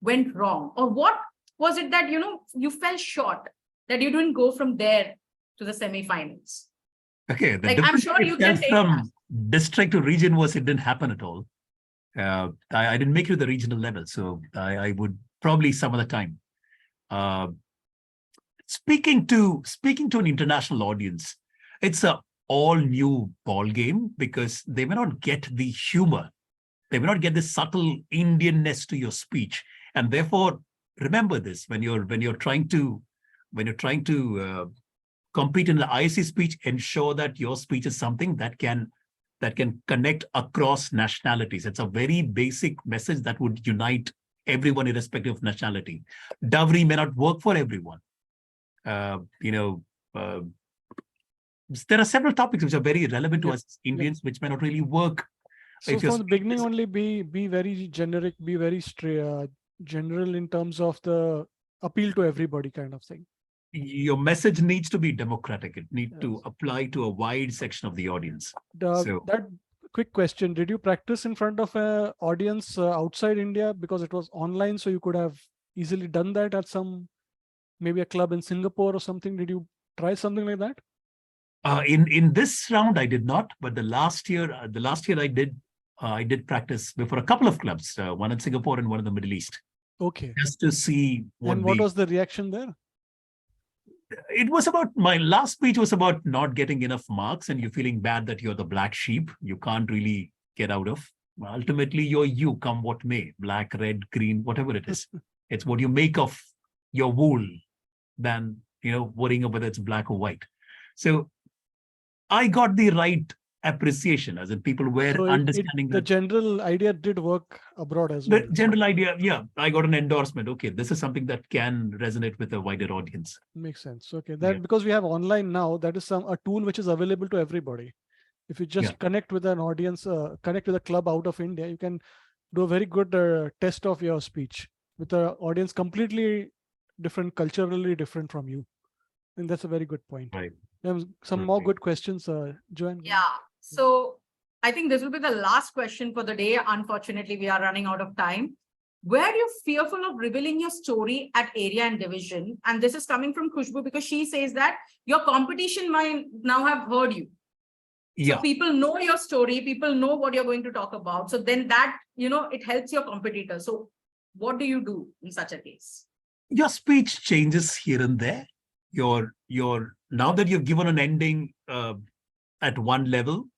Speaker 1: went wrong? Or what was it that, you fell short, that you didn't go from there to the semifinals?
Speaker 3: Okay, the
Speaker 1: Like, I'm sure you can take
Speaker 3: from
Speaker 1: that.
Speaker 3: district to region was it didn't happen at all. I didn't make it to the regional level, so I would probably some other time. Speaking to an international audience, it's a all new ball game because they may not get the humor, they may not get the subtle Indianness to your speech, and therefore remember this when you're trying to compete in the IC speech. Ensure that your speech is something that can connect across nationalities. It's a very basic message that would unite everyone irrespective of nationality. Dowry may not work for everyone. There are several topics which are very relevant to us Indians, which may not really work.
Speaker 2: So from the beginning only be very generic, be very general in terms of the appeal to everybody kind of thing.
Speaker 3: Your message needs to be democratic. It needs to apply to a wide section of the audience.
Speaker 2: That quick question, did you practice in front of an audience outside India because it was online, so you could have easily done that at maybe a club in Singapore or something? Did you try something like that?
Speaker 3: In this round, I did not. But the last year I did practice before a couple of clubs, one in Singapore and one in the Middle East.
Speaker 2: Okay.
Speaker 3: Just to see what
Speaker 2: was the reaction there?
Speaker 3: It was about, my last speech was about not getting enough marks and you feeling bad that you're the black sheep. You can't really get out of. Ultimately, you're you, come what may, black, red, green, whatever it is. It's what you make of your wool than, worrying about whether it's black or white. So I got the right appreciation, as in people were understanding
Speaker 2: the general idea did work abroad as well.
Speaker 3: The general idea, yeah, I got an endorsement. Okay, this is something that can resonate with a wider audience.
Speaker 2: Makes sense. Okay, because we have online now, that is a tool which is available to everybody. If you just connect with an audience, connect with a club out of India, you can do a very good test of your speech with an audience completely different, culturally different from you. And that's a very good point.
Speaker 3: Right.
Speaker 2: Some more good questions, Joanne.
Speaker 1: Yeah. So I think this will be the last question for the day. Unfortunately, we are running out of time. Were you fearful of revealing your story at area and division? And this is coming from Khushbu because she says that your competition might now have heard you.
Speaker 3: Yeah.
Speaker 1: So people know your story, people know what you're going to talk about. So then that, it helps your competitor. So what do you do in such a case?
Speaker 3: Your speech changes here and there. Now that you've given an ending at one level,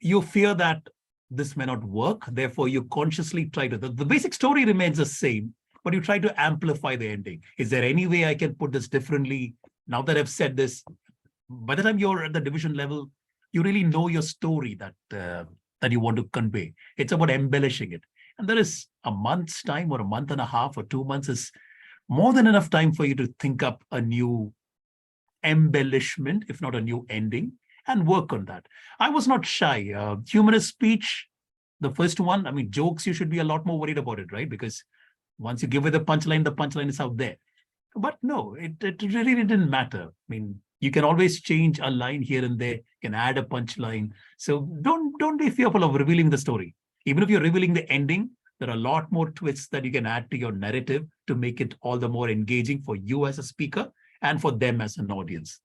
Speaker 3: you fear that this may not work. Therefore, you consciously try to, the basic story remains the same, but you try to amplify the ending. Is there any way I can put this differently? Now that I've said this, by the time you're at the division level, you really know your story that you want to convey. It's about embellishing it. And there is a month's time or a month and a half or 2 months is more than enough time for you to think up a new embellishment, if not a new ending, and work on that. I was not shy. Humorous speech, the first one, I mean, jokes, you should be a lot more worried about it, right? Because once you give it the punchline is out there. But no, it really didn't matter. I mean, you can always change a line here and there, you can add a punchline. So don't be fearful of revealing the story. Even if you're revealing the ending, there are a lot more twists that you can add to your narrative to make it all the more engaging for you as a speaker and for them as an audience.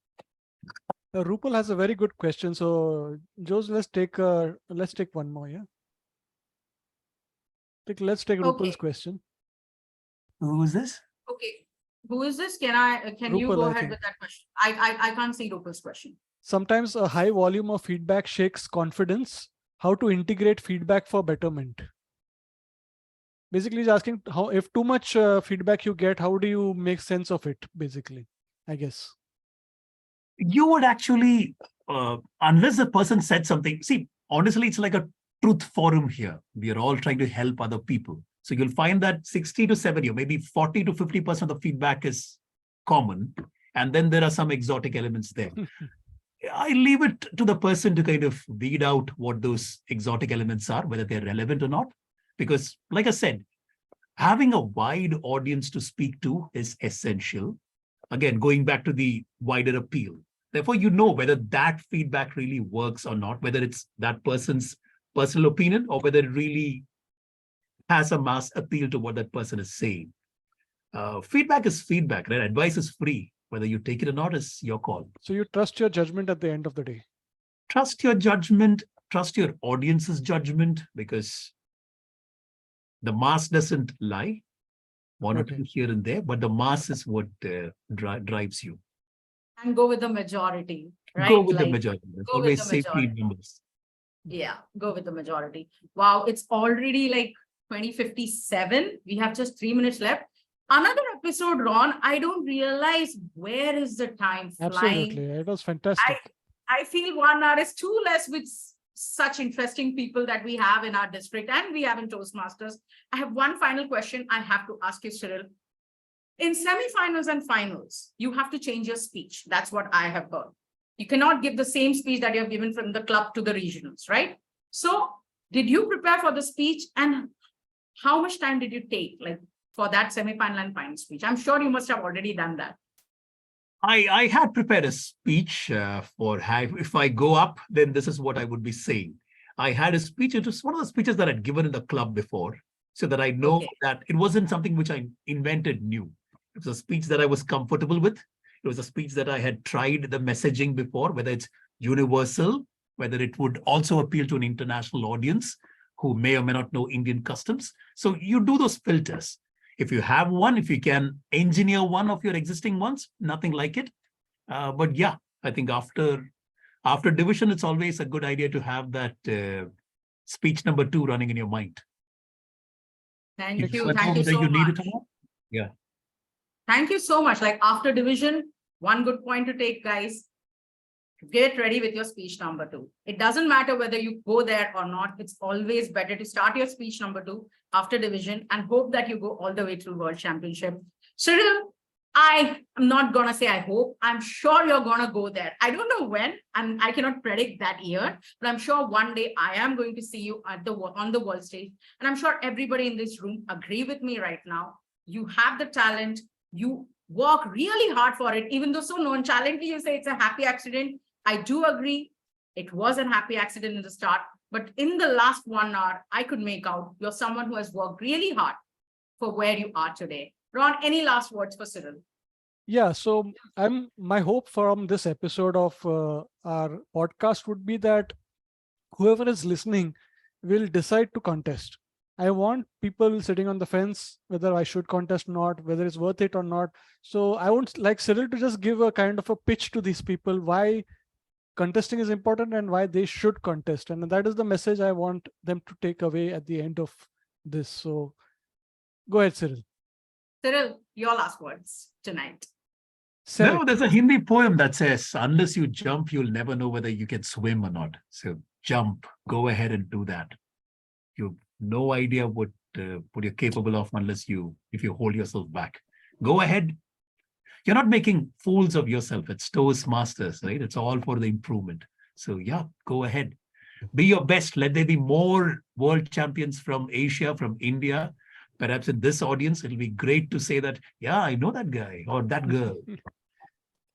Speaker 2: Rupal has a very good question. So, Jose, let's take one more. Yeah. Let's take
Speaker 1: Okay.
Speaker 2: Rupal's question.
Speaker 3: Who is this?
Speaker 1: Okay. Who is this? Can you
Speaker 2: Rupal,
Speaker 1: go
Speaker 2: I
Speaker 1: ahead
Speaker 2: think.
Speaker 1: with that question? I can't see Rupal's question.
Speaker 2: Sometimes a high volume of feedback shakes confidence. How to integrate feedback for betterment? Basically, he's asking how, if too much feedback you get, how do you make sense of it? Basically, I guess.
Speaker 3: You would actually, unless the person said something, see, honestly, it's like a truth forum here. We are all trying to help other people. So you'll find that 60 to 70 or maybe 40 to 50% of the feedback is common. And then there are some exotic elements there. I leave it to the person to kind of weed out what those exotic elements are, whether they're relevant or not. Because, like I said, having a wide audience to speak to is essential. Again, going back to the wider appeal. Therefore, you know whether that feedback really works or not, whether it's that person's personal opinion or whether it really has a mass appeal to what that person is saying. Feedback is feedback, right? Advice is free. Whether you take it or not is your call.
Speaker 2: So you trust your judgment at the end of the day.
Speaker 3: Trust your judgment, trust your audience's judgment, because the mass doesn't lie. One or two here and there, but the mass is what drives you.
Speaker 1: And go with the majority, right?
Speaker 3: Go with the majority. There's
Speaker 1: go with
Speaker 3: always
Speaker 1: the
Speaker 3: safety in
Speaker 1: majority.
Speaker 3: numbers.
Speaker 1: Yeah, go with the majority. Wow, it's already like 20:57. We have just 3 minutes left. Another episode, Ron. I don't realize where is the time flying.
Speaker 2: Absolutely, it was fantastic.
Speaker 1: I feel 1 hour is too less with such interesting people that we have in our district and we have in Toastmasters. I have one final question I have to ask you, Cyril. In semifinals and finals, you have to change your speech. That's what I have heard. You cannot give the same speech that you have given from the club to the regionals, right? So did you prepare for the speech and how much time did you take like for that semifinal and final speech? I'm sure you must have already done that.
Speaker 3: I had prepared a speech for if I go up, then this is what I would be saying. I had a speech. It was one of the speeches that I'd given in the club before, so that I know that it wasn't something which I invented new. It was a speech that I was comfortable with. It was a speech that I had tried the messaging before, whether it's universal, whether it would also appeal to an international audience who may or may not know Indian customs. So you do those filters. If you have one, if you can engineer one of your existing ones, nothing like it. But yeah, I think after division, it's always a good idea to have that speech number 2 running in your mind.
Speaker 1: Thank you. Thank you so much.
Speaker 3: Yeah.
Speaker 1: Thank you so much. Like after division, one good point to take, guys. Get ready with your speech number 2. It doesn't matter whether you go there or not. It's always better to start your speech number 2 after division and hope that you go all the way through World Championship. Cyril, I am not going to say I hope. I'm sure you're going to go there. I don't know when, and I cannot predict that year, but I'm sure one day I am going to see you on the world stage. And I'm sure everybody in this room agree with me right now. You have the talent. You work really hard for it, even though so nonchalantly you say it's a happy accident. I do agree. It was a happy accident in the start, but in the last 1 hour, I could make out you're someone who has worked really hard for where you are today. Ron, any last words for Cyril?
Speaker 2: Yeah, so my hope from this episode of our podcast would be that whoever is listening will decide to contest. I want people sitting on the fence, whether I should contest or not, whether it's worth it or not. So I would like Cyril to just give a kind of a pitch to these people, why contesting is important and why they should contest. And that is the message I want them to take away at the end of this. So go ahead, Cyril.
Speaker 1: Cyril, your last words tonight.
Speaker 3: No, there's a Hindi poem that says, unless you jump, you'll never know whether you can swim or not. So jump, go ahead and do that. You have no idea what you're capable of if you hold yourself back. Go ahead. You're not making fools of yourself. It's Toastmasters, right? It's all for the improvement. So yeah, go ahead. Be your best. Let there be more world champions from Asia, from India. Perhaps in this audience, it'll be great to say that, yeah, I know that guy or that girl.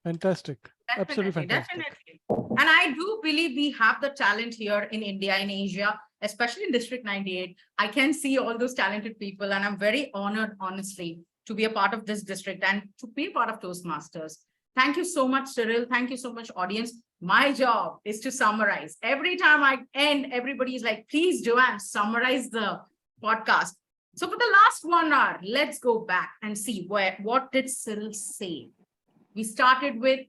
Speaker 2: Fantastic.
Speaker 1: Definitely,
Speaker 2: absolutely fantastic.
Speaker 1: Definitely. And I do believe we have the talent here in India, in Asia, especially in District 98. I can see all those talented people, and I'm very honored, honestly, to be a part of this district and to be a part of Toastmasters. Thank you so much, Cyril. Thank you so much, audience. My job is to summarize. Every time I end, everybody is like, please, Joanne, summarize the podcast. So for the last 1 hour, let's go back and see what did Cyril say. We started with,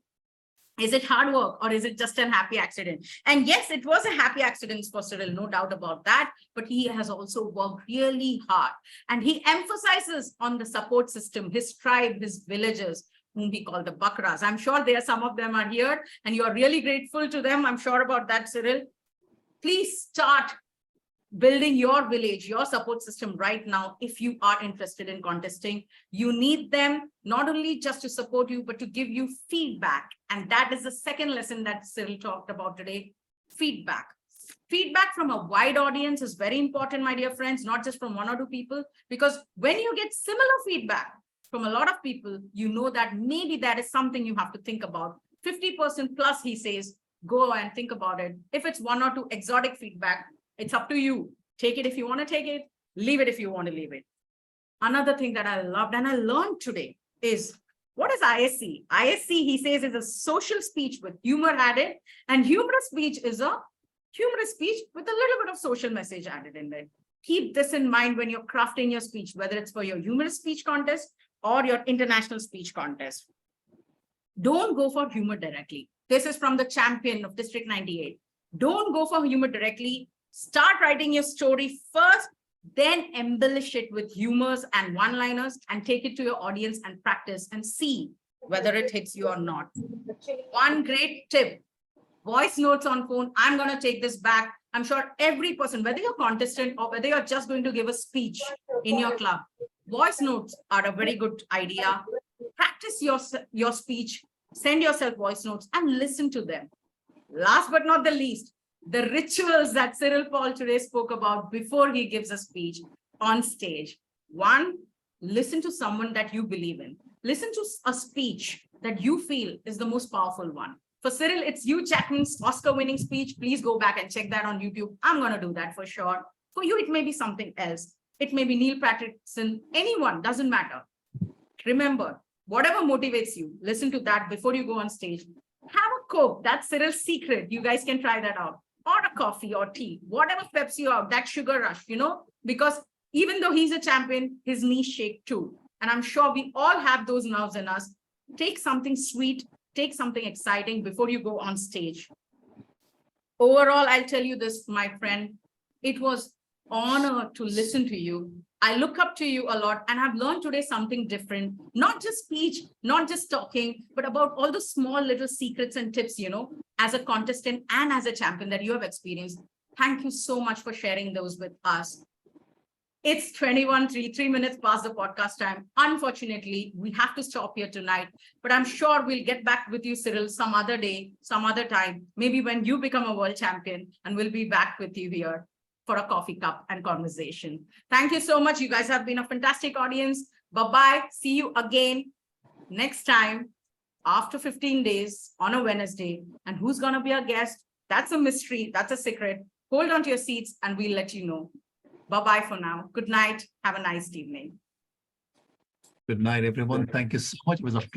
Speaker 1: is it hard work or is it just a happy accident? And yes, it was a happy accident for Cyril, no doubt about that. But he has also worked really hard. And he emphasizes on the support system, his tribe, his villagers, whom we call the Bakras. I'm sure some of them are here and you are really grateful to them. I'm sure about that, Cyril. Please start building your village, your support system right now. If you are interested in contesting, you need them not only just to support you, but to give you feedback. And that is the second lesson that Cyril talked about today, feedback. Feedback from a wide audience is very important, my dear friends, not just from 1 or 2 people, because when you get similar feedback from a lot of people, you know that maybe that is something you have to think about. 50% plus, he says, go and think about it. If it's 1 or 2 exotic feedback, it's up to you. Take it if you want to take it, leave it if you want to leave it. Another thing that I loved and I learned today is, what is ISC? ISC, he says, is a social speech with humor added, and humorous speech is a humorous speech with a little bit of social message added in there. Keep this in mind when you're crafting your speech, whether it's for your humorous speech contest or your international speech contest. Don't go for humor directly. This is from the champion of District 98. Don't go for humor directly. Start writing your story first, then embellish it with humors and one-liners and take it to your audience and practice and see whether it hits you or not. One great tip, voice notes on phone. I'm going to take this back. I'm sure every person, whether you're a contestant or whether you're just going to give a speech in your club, voice notes are a very good idea. Practice your speech, send yourself voice notes and listen to them. Last but not the least, the rituals that Cyril Paul today spoke about before he gives a speech on stage. 1, listen to someone that you believe in. Listen to a speech that you feel is the most powerful one. For Cyril, it's Hugh Jackman's Oscar-winning speech. Please go back and check that on YouTube. I'm going to do that for sure. For you, it may be something else. It may be Neil Patrickson, anyone, doesn't matter. Remember, whatever motivates you, listen to that before you go on stage. Have a Coke. That's Cyril's secret. You guys can try that out. Or a coffee or tea, whatever peps you out, that sugar rush, because even though he's a champion, his knees shake too. And I'm sure we all have those nerves in us. Take something sweet, take something exciting before you go on stage. Overall, I'll tell you this, my friend, it was an honor to listen to you. I look up to you a lot and I've learned today something different, not just speech, not just talking, but about all the small little secrets and tips, as a contestant and as a champion that you have experienced. Thank you so much for sharing those with us. It's 3 minutes past the podcast time. Unfortunately, we have to stop here tonight, but I'm sure we'll get back with you, Cyril, some other day, some other time, maybe when you become a world champion, and we'll be back with you here for a coffee cup and conversation. Thank you so much. You guys have been a fantastic audience. Bye-bye. See you again next time after 15 days on a Wednesday. And who's going to be our guest? That's a mystery. That's a secret. Hold on to your seats and we'll let you know. Bye-bye for now. Good night. Have a nice evening.
Speaker 3: Good night, everyone. Thank you so much. It was a pleasure.